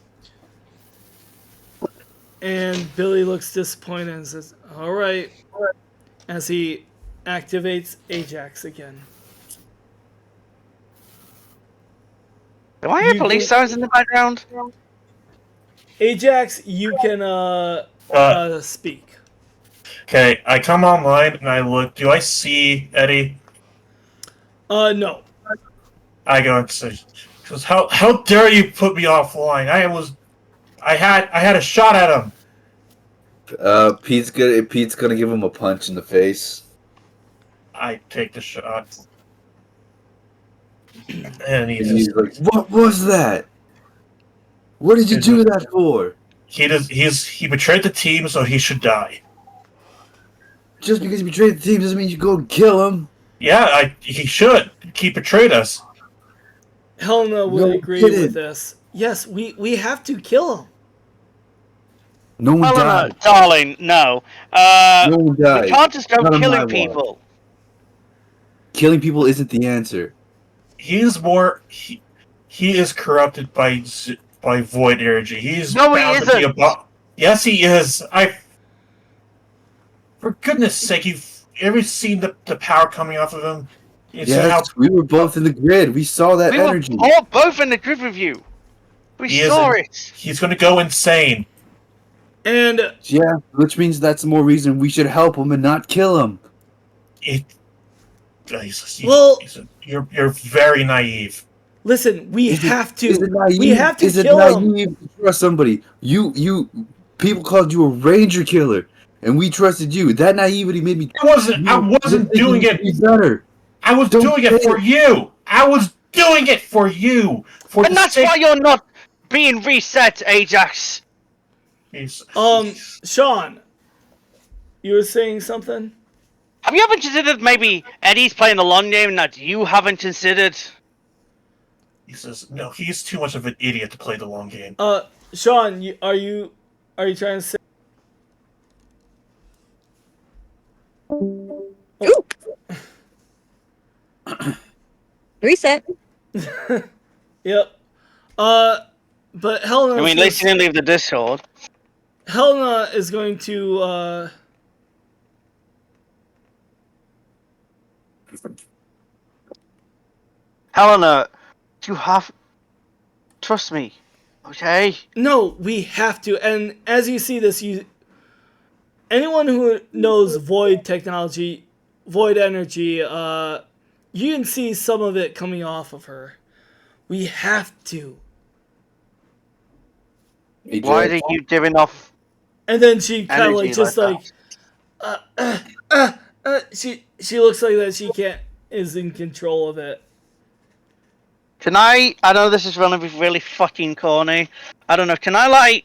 And Billy looks disappointed and says, all right, as he activates Ajax again. Do I hear police sirens in the background? Ajax, you can speak. Okay, I come online and I look. Do I see Eddie? No. I go and say, how dare you put me offline? I had a shot at him. Pete's gonna give him a punch in the face. I take the shot. And He's like, "What was that? What did you do that for?" He betrayed the team, so he should die. Just because he betrayed the team doesn't mean you go and kill him. Yeah, he should. He betrayed us. Helena would agree with this. Yes, we have to kill him. No one died. Darling, no. No one died. We can't just go Not on my killing watch. people. Killing people isn't the answer. He is corrupted by void energy. He's No, he bound to be isn't. Yes, he is. For goodness sake, you've ever seen the power coming off of him? Yes, we were both in the grid. We saw that energy. We were both in the grid with you. We saw it. He's going to go insane. And yeah, which means that's more reason we should help him and not kill him. You're very naive. Listen, we have to. Is it naive? We have to is kill it him. naive to trust somebody? People called you a ranger killer, and we trusted you. That naivety made me. I wasn't doing it. Better. I was doing it for you. I was doing it for you. And that's why you're not being reset, Ajax. Sean, you were saying something? Have you ever considered maybe Eddie's playing the long game and that you haven't considered? He says, no, he's too much of an idiot to play the long game. Sean, are you trying to say? Ooh. Reset. Yep. But Helena. I mean, at least you didn't leave the Discord. Helena is going to. Helena, you have. Trust me, okay? No, we have to. And as you see this, anyone who knows void technology, void energy, you can see some of it coming off of her. We have to. Why are you giving off? And then she kind of like just like, she looks like that she is in control of it. Can I know this is gonna be really fucking corny. I don't know. Can I like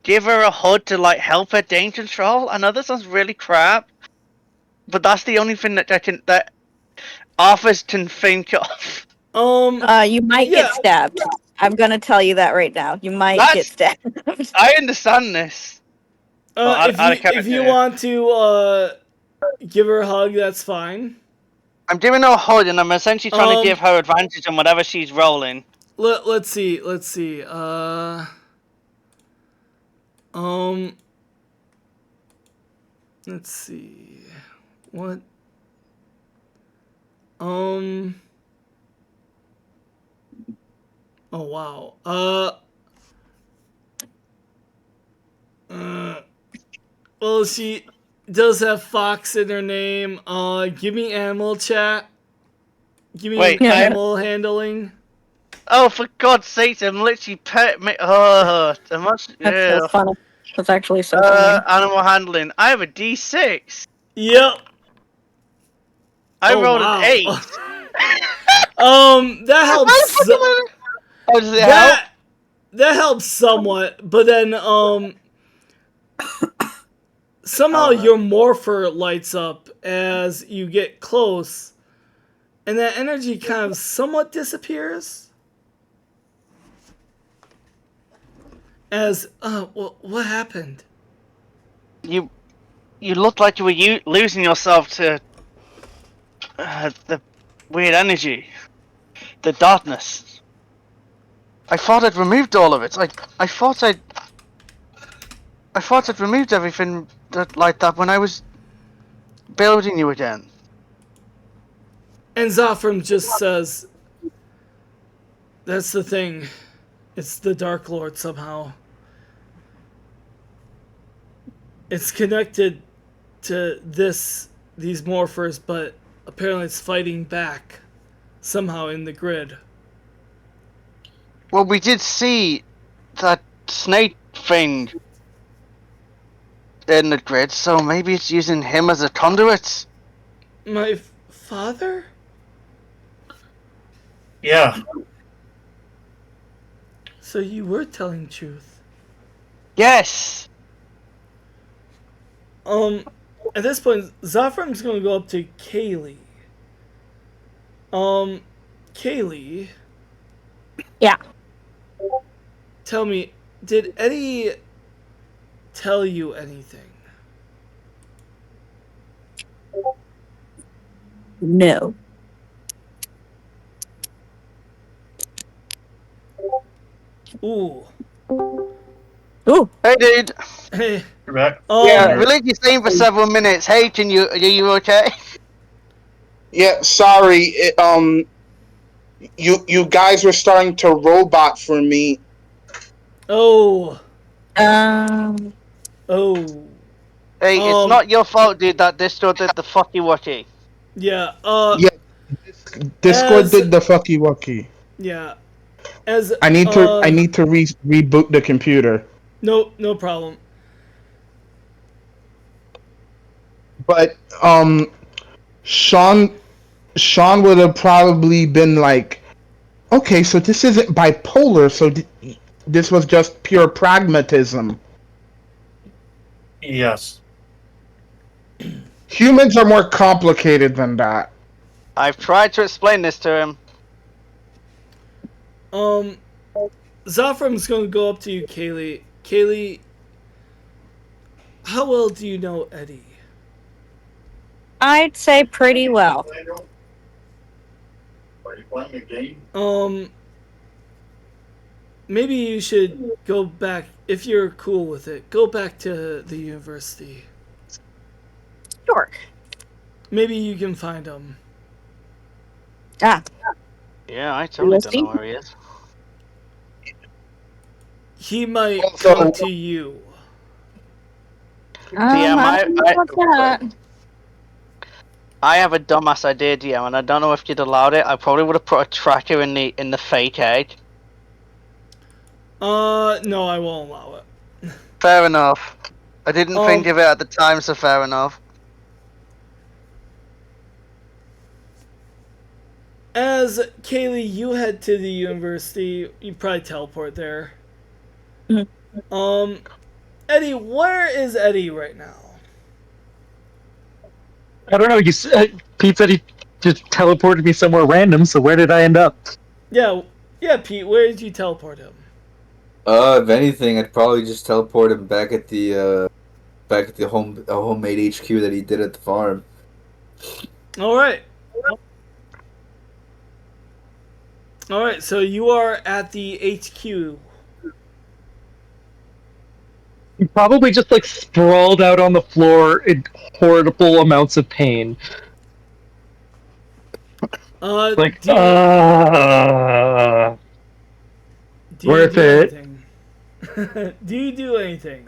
give her a hug to like help her gain control? I know this sounds really crap, but that's the only thing that Arthur can think of. You might get stabbed. I'm gonna tell you that right now. You might get stabbed. I understand this. If you want to give her a hug, that's fine. I'm giving her a hug, and I'm essentially trying to give her advantage on whatever she's rolling. Let's see. Let's see. What? Oh wow. Well, she does have Fox in her name. Give me animal chat. Give me animal handling. Oh, for God's sake! I'm literally pet me. Oh, That's so funny. That's actually so funny. Animal handling. I have a D6. Yep. I rolled an 8. That helps. Does it help? That helps somewhat, but then somehow your morpher lights up as you get close, and that energy kind of somewhat disappears. As what happened? You looked like you were losing yourself to the weird energy, the darkness. I thought I'd removed all of it. I thought I'd removed everything like that when I was building you again. And Zafram just says, That's the thing. It's the Dark Lord somehow. It's connected to these morphers, but apparently it's fighting back somehow in the grid. Well, we did see that snake thing in the grid, so maybe it's using him as a conduit. My father? Yeah. So you were telling truth. Yes. At this point, Zafram's gonna go up to Kaylee. Kaylee, Yeah. tell me, did Eddie tell you anything? No. Ooh. Ooh. Hey, dude. Hey. You're back. Yeah. We let you stay for several minutes. Hey, are you okay? Yeah, sorry. You guys were starting to robot for me. Oh. Um. Oh. Hey, it's not your fault, dude, that Discord did the fucky wucky. Yeah. Yeah, Discord As did the fucky wucky. yeah. As I need to reboot the computer. no problem. But Sean would have probably been like, okay, so this isn't bipolar, so this was just pure pragmatism. Yes. Humans are more complicated than that. I've tried to explain this to him. Zafram's gonna go up to you, Kaylee. Kaylee, how well do you know Eddie? I'd say pretty well. Are you playing a game? Maybe you should go back, if you're cool with it, go back to the university. Sure. Maybe you can find him. Ah. Yeah, I totally don't know where he is. He might Also- come to you. DM, I don't know about that. I have a dumbass idea, DM, and I don't know if you'd allowed it. I probably would have put a tracker in the fake egg. No, I won't allow it. Fair enough. I didn't think of it at the time, so fair enough. As Kaylee, you head to the university. You probably teleport there. Mhm. Eddie, where is Eddie right now? I don't know. Pete said he just teleported me somewhere random. So where did I end up? Yeah, Pete, where did you teleport him? If anything, I'd probably just teleport him back at the homemade HQ that he did at the farm. All right. All right, so you are at the HQ. He probably just like sprawled out on the floor in horrible amounts of pain. Like, do you worth do it. anything? Do you do anything?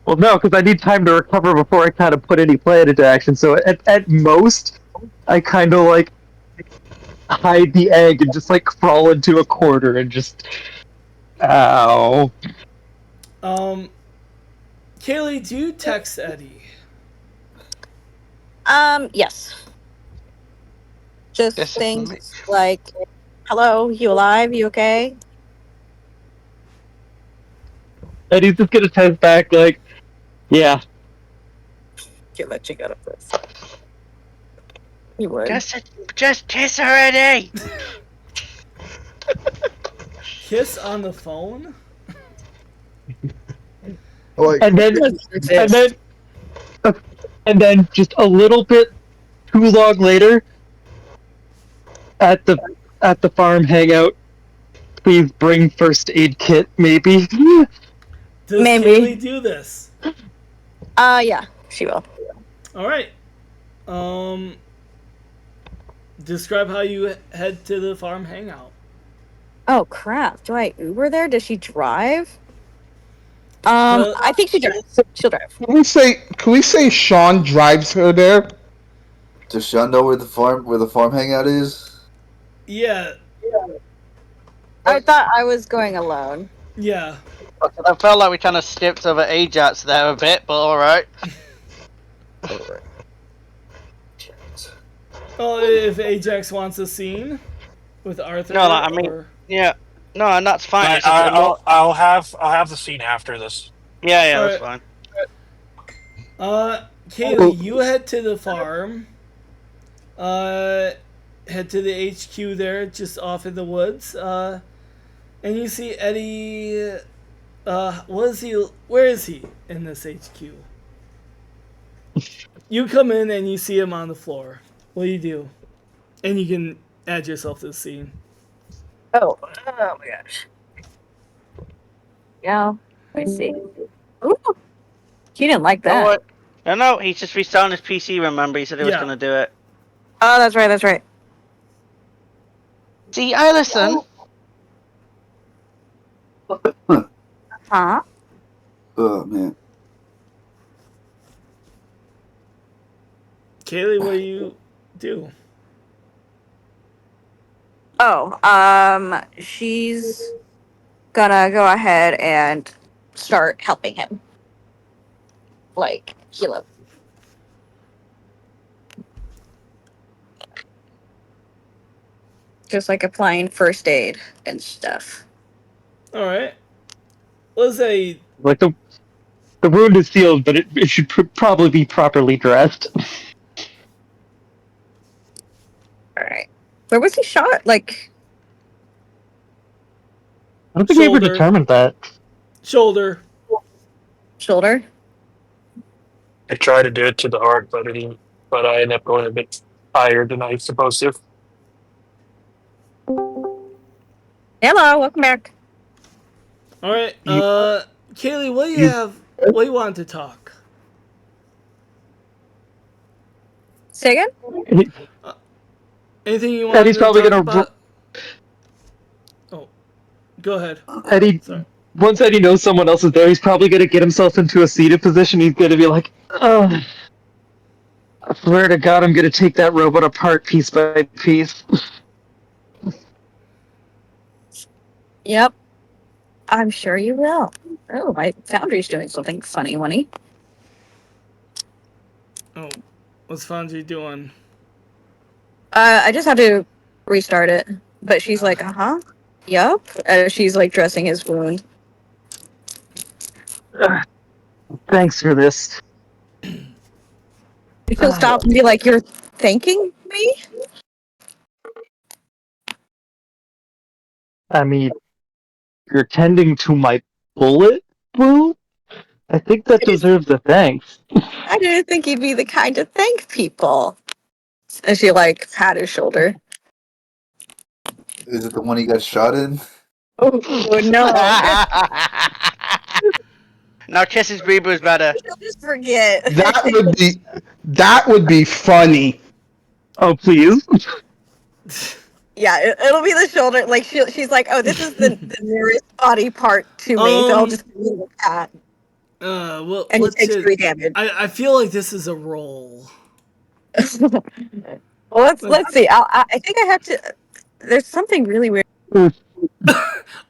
Well, no, because I need time to recover before I kind of put any plan into action. So at most, I kind of like hide the egg and just like crawl into a corner and just, ow. Kaylee, do you text Eddie? Yes. Just Yes, things like, hello, you alive? You okay? Eddie's just gonna text back like, yeah. Can't let you get up this. You would. Just kiss already. Kiss on the phone? Like, And then just a little bit too long later, at the farm hangout, please bring first aid kit, maybe. Does Maybe. Kaylee do this? Yeah, she will. All right. Describe how you head to the farm hangout. Oh crap! Do I Uber there? Does she drive? Well, I think she drives. She'll drive. Can we say Sean drives her there? Does Sean know where the farm hangout is? yeah, I thought I was going alone. yeah. I felt like we kind of skipped over Ajax there a bit, but alright. Well, if Ajax wants a scene with Arthur, No, I mean, or yeah. No, and that's fine. I, It's just, I'll have the scene after this. yeah, that's Alright. fine. Kaylee, you head to the farm. Head to the HQ there, just off in the woods. And you see Eddie. Where is he in this HQ? You come in and you see him on the floor. What do you do? And you can add yourself to the scene. Oh my gosh. Yeah. Let me see. Ooh, he didn't like that. No, he's just restarting his PC, remember? He said he was Yeah. going to do it. Oh, that's right. That's right. See, I listen. Huh? Oh man. Kaylee, what do you do? Oh, she's gonna go ahead and start helping him. Like, heal him. Just like applying first aid and stuff. Alright. Let's say. Like the wound is healed, but it should probably be properly dressed. Alright. Where was he shot? Like, I don't think we ever Shoulder. determined that. Shoulder. shoulder? I tried to do it to the heart, but I ended up going a bit higher than I was supposed to. Hello, welcome back. Alright, Kaylee, what do you have? What do you want to talk? Say again? Anything you want Eddie's to probably talk gonna about? Oh, go ahead. Eddie. Sorry. Once Eddie knows someone else is there, he's probably gonna get himself into a seated position. He's gonna be like, "Oh, I swear to God, I'm gonna take that robot apart piece by piece." Yep. I'm sure you will. Oh, my foundry's doing something funny, Winnie. Oh, what's Fonzie doing? I just had to restart it. But she's like, yup. She's like dressing his wound. Thanks for this. She'll stop and be like, "You're thanking me?" I mean, you're tending to my bullet wound? I think that deserves a thanks. I didn't think you'd be the kind to thank people. And she like pat his shoulder. Is it the one he got shot in? Oh no. Now Kiss's Bieber is better. She'll just forget. That would be funny. Oh, please. Yeah, it'll be the shoulder. Like she's like, "Oh, this is the nearest body part to me, so I'll just give you a pat." Well, And he let's takes just, 3 damage. I feel like this is a roll. Well, let's see. I think I have to. There's something really weird.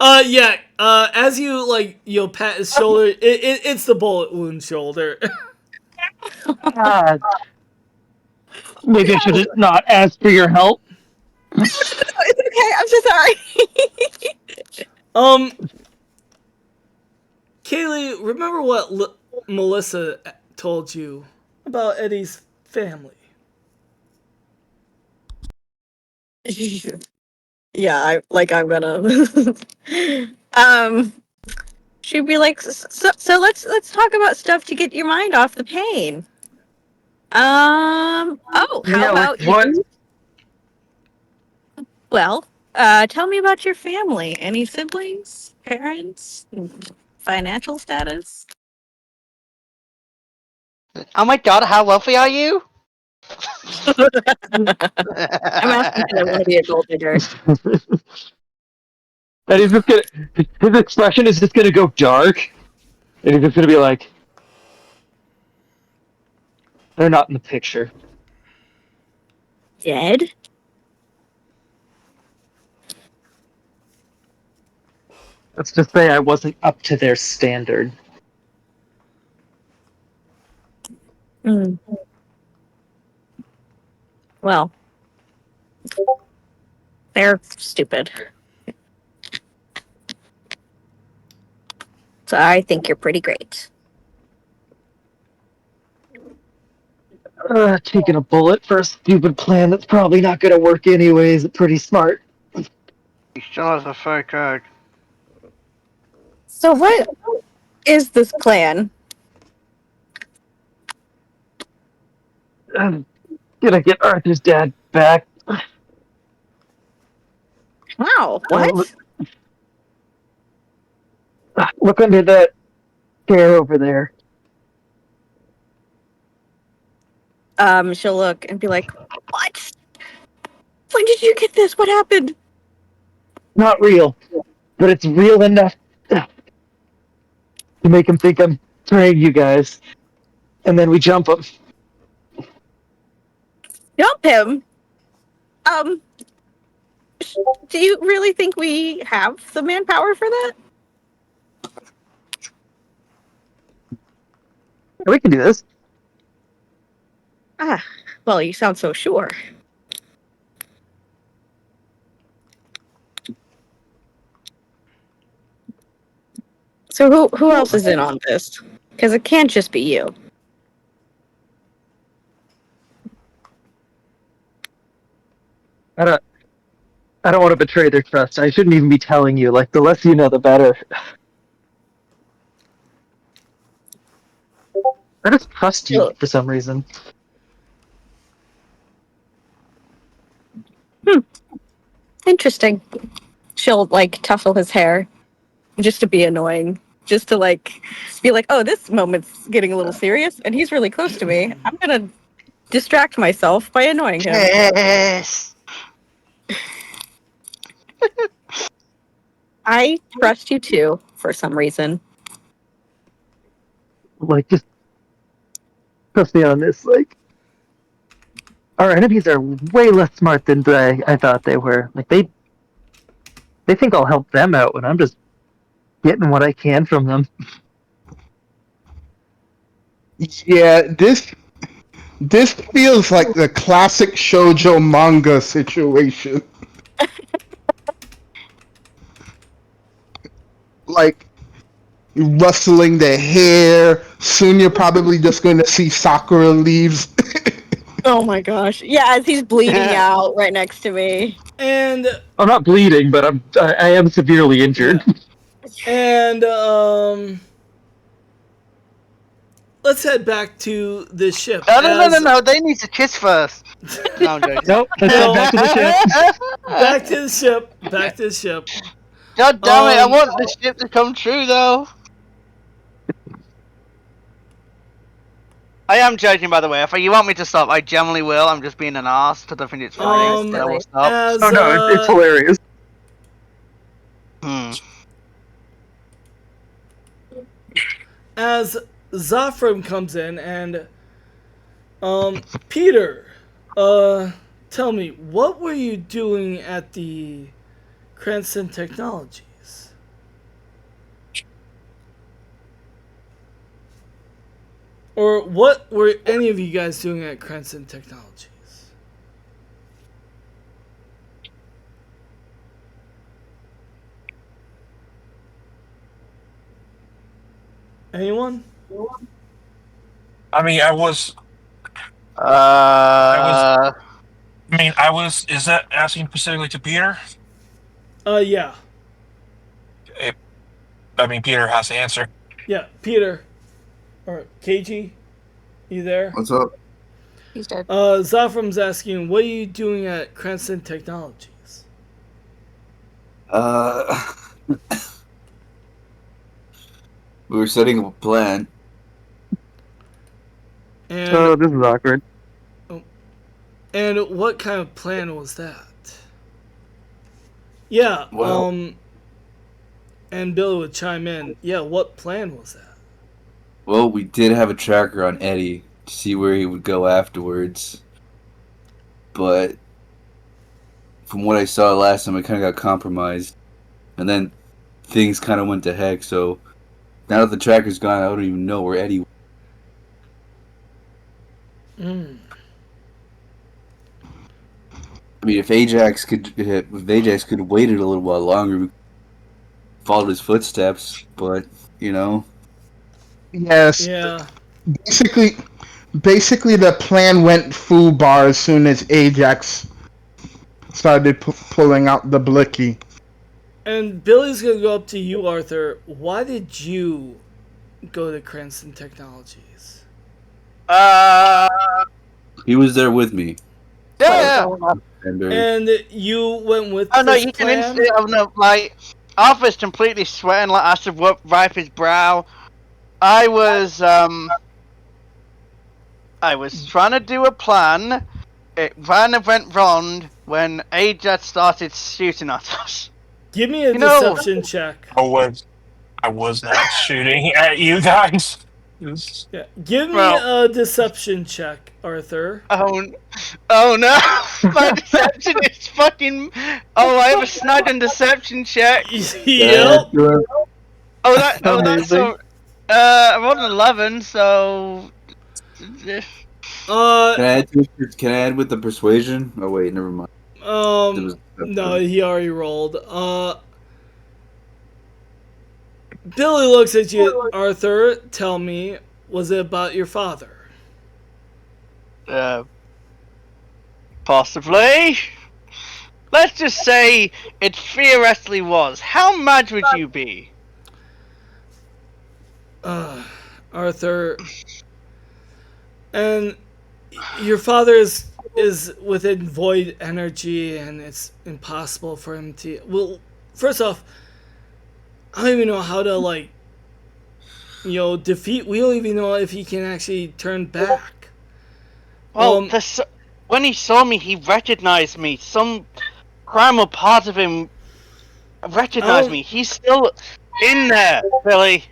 Yeah. As you like, pat his shoulder. It's the bullet wound shoulder. God. Maybe I should not ask for your help. It's okay. I'm so sorry. Kaylee, remember what Melissa told you about Eddie's family? Yeah, I'm gonna. She'd be like, so let's talk about stuff to get your mind off the pain. Oh, how about what? you? Well, tell me about your family. Any siblings, parents, financial status? Oh my god, how wealthy are you? I'm asking because I want to be a gold digger. And he's just gonna, his expression is just gonna go dark, and he's just gonna be like, "They're not in the picture." Dead? Let's just say I wasn't up to their standard. Mm. Well, they're stupid. So I think you're pretty great. Taking a bullet for a stupid plan that's probably not gonna work anyways. Pretty smart. He still has a fur coat. So what is this plan? Gonna get Arthur's dad back. Wow, what? Look under that chair over there. She'll look and be like, what? When did you get this? What happened? Not real, but it's real enough to make him think I'm praying you guys. And then we jump him. Jump him? Do you really think we have the manpower for that? We can do this. Ah, well, you sound so sure. So who else is in on this? Because it can't just be you. I don't want to betray their trust. I shouldn't even be telling you. Like, the less you know, the better. I just trust you for some reason. Interesting. She'll, like, tussle his hair just to be annoying. Just to, like, be like, oh, this moment's getting a little serious, and he's really close to me. I'm gonna distract myself by annoying him. Yes. I trust you too, for some reason. Like, just trust me on this. Like, our enemies are way less smart than I thought they were. Like, they think I'll help them out when I'm just getting what I can from them. Yeah, this feels like the classic shoujo manga situation. Like rustling the hair. Soon you're probably just going to see Sakura leaves. Oh my gosh. Yeah, as he's bleeding out right next to me. And I'm not bleeding, but I am severely injured. and let's head back to the ship. No. They need to kiss first. No, I'm joking. Nope. Let's head back to the ship. Back to the ship. Back to the ship. God damn it! I want this ship to come true, though. I am joking, by the way. If you want me to stop, I generally will. I'm just being an ass because I think it's funny. But I will stop. As, Oh no, it's hilarious. As Zafram comes in and Peter, tell me, what were you doing at the Cranston Technologies? Or what were any of you guys doing at Cranston Technologies? Anyone? I mean, I was. Is that asking specifically to Peter? Yeah. I mean, Peter has to answer. Yeah, Peter. Or KG, you there? What's up? He's dead. Zafram's asking, what are you doing at Cranston Technologies? We were setting up a plan. And, Oh, this is awkward. And what kind of plan was that? Yeah, Well, And Billy would chime in, yeah, what plan was that? Well, we did have a tracker on Eddie to see where he would go afterwards. But from what I saw last time, it kind of got compromised. And then things kind of went to heck, so now that the tracker's gone, I don't even know where Eddie was. Mm. I mean, if Ajax could have waited a little while longer, we followed his footsteps. But Yes. Yeah. Basically, the plan went foobar as soon as Ajax started pulling out the blicky. And Billy's gonna go up to you, Arthur. Why did you go to Cranston Technologies? He was there with me. Yeah. And you went with Oh no, this you can plan? instantly. Oh no, like Arthur's completely sweating like acid wipe his brow. I was trying to do a plan. It kind of went wrong when Ajax started shooting at us. Give me a You know- deception check. I was not shooting at you guys. Yeah. Give me Well- a deception check, Arthur. Oh no! My deception is fucking. Oh, I have a snug and deception check. Yep. That's Amazing. so. I rolled an 11, so. Can I add with the persuasion? Oh wait, never mind. No, he already rolled. Billy looks at you, Arthur. Tell me, was it about your father? Possibly. Let's just say it theoretically was. How mad would you be? Arthur. And your father is within void energy, and it's impossible for him to. Well, first off, I don't even know how to defeat. We don't even know if he can actually turn back. Well, when he saw me, he recognized me. Some primal part of him recognized me. He's still in there, Billy.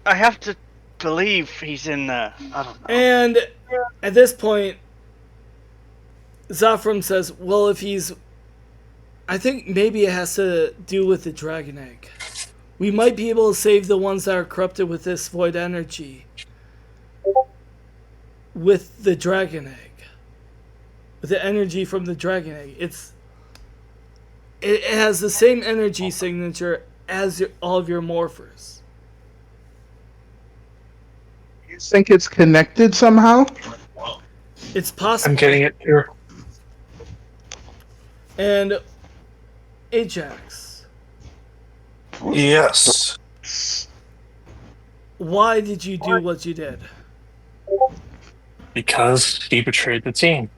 I have to believe he's in there. I don't know. And at this point, Zafram says, well, if he's... I think maybe it has to do with the dragon egg. We might be able to save the ones that are corrupted with this void energy. With the dragon egg. With the energy from the dragon egg. It has the same energy signature as all of your morphers. You think it's connected somehow? It's possible. I'm getting it here. And Ajax, Yes. why did you do what you did? Because he betrayed the team.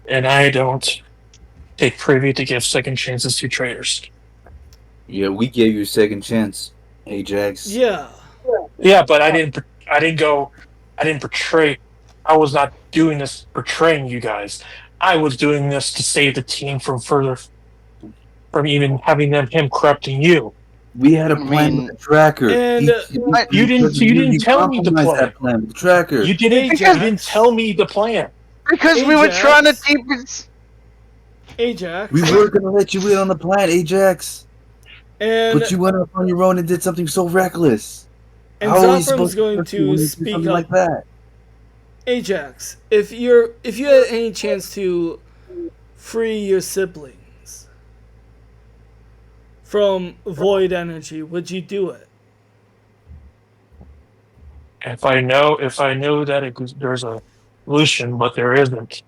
And I don't take privy to give second chances to traitors. Yeah, we gave you a second chance, Ajax. Yeah. Yeah, but I didn't betray. I was not doing this betraying you guys. I was doing this to save the team from even having him corrupting you. We had a plan with the tracker. And, You didn't tell me the compromised plan. that plan with the tracker. You didn't tell me the plan. Because we were Ajax. trying to keep it. Ajax. We were gonna let you in on the plan, Ajax. And But you went up on your own and did something so reckless. And How are we Zafram's supposed going trust you to when you do speak something up. like that? Ajax, if you had any chance to free your siblings from void energy, would you do it? If I know that there's a solution, but there isn't.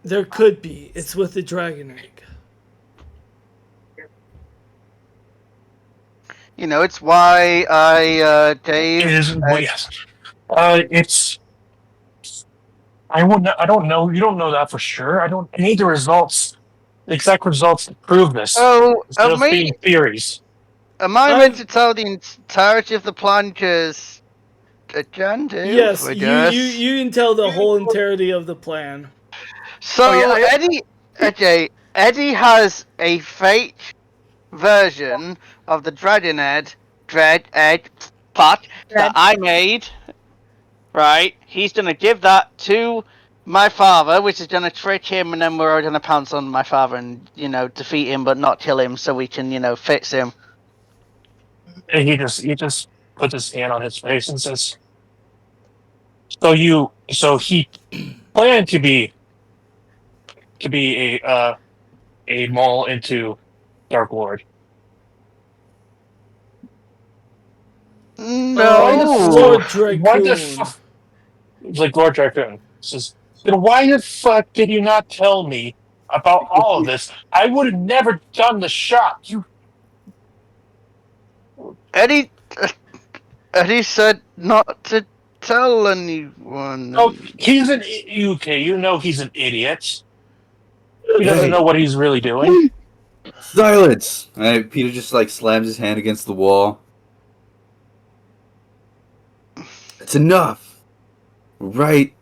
There could be. It's with the dragon egg. You know, it's why Dave. It is yes. It's. I don't know. You don't know that for sure. I need the results, the exact results to prove this. Oh, It's just being theories. am I meant to tell the entirety of the plan? Because Jan do. Yes, I guess. you can tell the whole entirety of the plan. So Oh, yeah, Eddie, Okay, Eddie has a fake version of the Dread Egg pot that I made. Right? He's gonna give that to my father, which is gonna trick him, and then we're gonna pounce on my father and defeat him, but not kill him, so we can fix him. And he just puts his hand on his face and says, so he planned to be a mole into Dark Lord. No. Lord What the Dracoon. fuck? It's like Lord Dracoon says, then why the fuck did you not tell me about all of this? I would have never done the shot. Eddie said not to tell anyone. Oh, he's an okay. He's an idiot. He doesn't Hey. know what he's really doing. Silence! And Peter just like slams his hand against the wall. It's enough, right?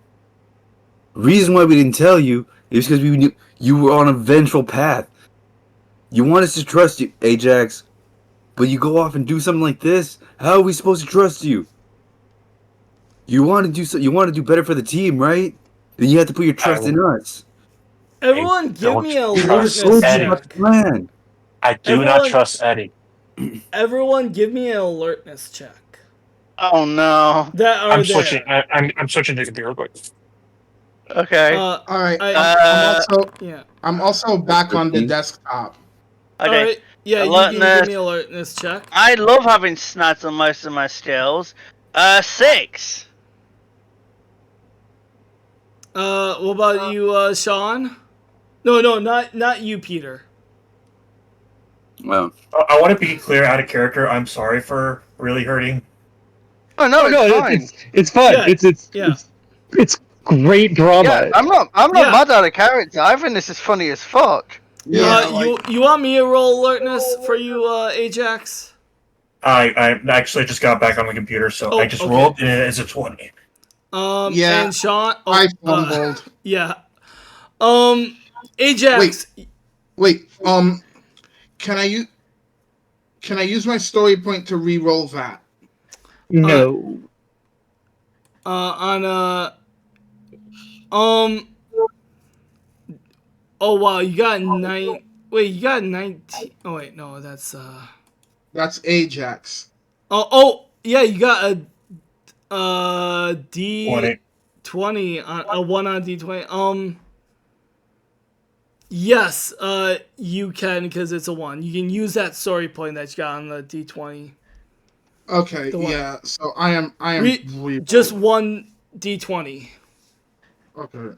Reason why we didn't tell you is because we knew you were on a vengeful path. You want us to trust you, Ajax, but you go off and do something like this. How are we supposed to trust you? You want to do so. You want to do better for the team, right? Then you have to put your trust in us. Everyone, give me a trust alertness Eddie. check. Plan. I do not trust Eddie. Everyone, give me an alertness check. Oh no. That are I'm there. switching. I'm switching to computer real quick. Okay. All right. Yeah. I'm also back on the desktop. Okay. All right. Yeah, you can give me alertness check. I love having stats on most of my skills. 6. What about you, Sean? No, not you, Peter. Well, I want to be clear, out of character. I'm sorry for really hurting. Oh no, it's fine. It's fun. Yeah. It's great drama. Yeah, I'm not mad out of character. I think this is funny as fuck. Yeah. You want me to roll alertness for you, Ajax? I actually just got back on the computer, so I just rolled and it's a 20. Yeah. And Sean. I fumbled. Yeah. Ajax. Wait. Can I use my story point to re-roll that? No. Oh wow, you got 9. Wait, you got 19. Oh wait, no, that's That's Ajax. Oh yeah, you got a D 20 on a 1 on D20. Yes, you can, because it's a 1. You can use that story point that you got on the D20. Okay, yeah. So I am just 1 D20. Okay.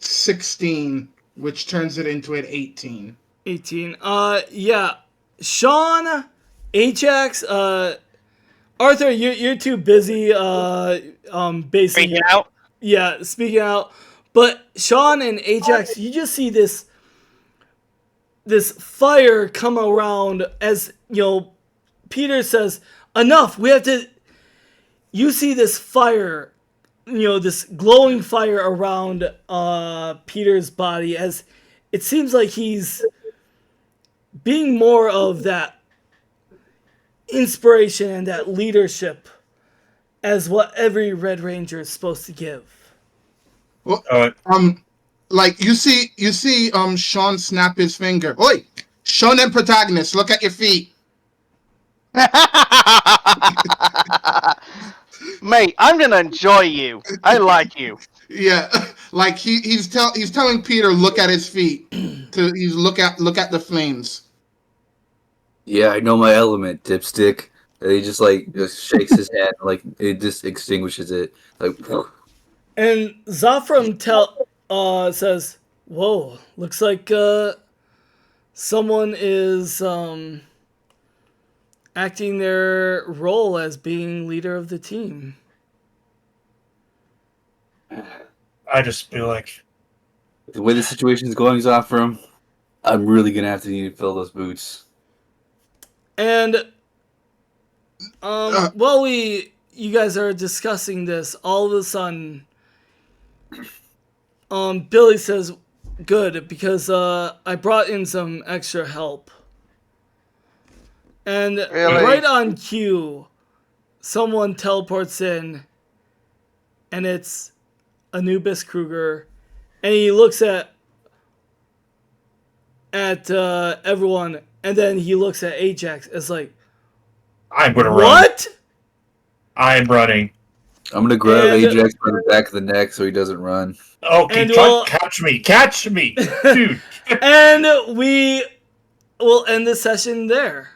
$16, which turns it into an 18. 18. Yeah. Sean, Ajax, Arthur, you're too busy. Basically. Speaking out. Yeah, speaking out. But Sean and Ajax, you just see this fire come around as Peter says, "Enough! We have to." You see this fire, this glowing fire around Peter's body, as it seems like he's being more of that inspiration and that leadership as what every Red Ranger is supposed to give. Well, like you see, Sean snap his finger. Oi, Sean and protagonist, look at your feet. Mate, I'm gonna enjoy you. I like you. Yeah, like he's telling Peter, look at his feet. He's look at the flames. Yeah, I know my element, dipstick. And he just shakes his hand, like it just extinguishes it. Like, and Zafram says, "Whoa, looks like someone is acting their role as being leader of the team." I just feel like the way the situation's going, Zafram, I'm really gonna have to need to fill those boots. And you guys are discussing this, all of a sudden, Billy says, "Good, because I brought in some extra help." And Really? right on cue, someone teleports in, and it's Anubis Kruger, and he looks at everyone, and then he looks at Ajax. It's like, I'm gonna run. what? I'm running. I'm gonna grab And- Ajax by the back of the neck so he doesn't run. Okay, And try we'll- catch me, dude. And we will end the session there.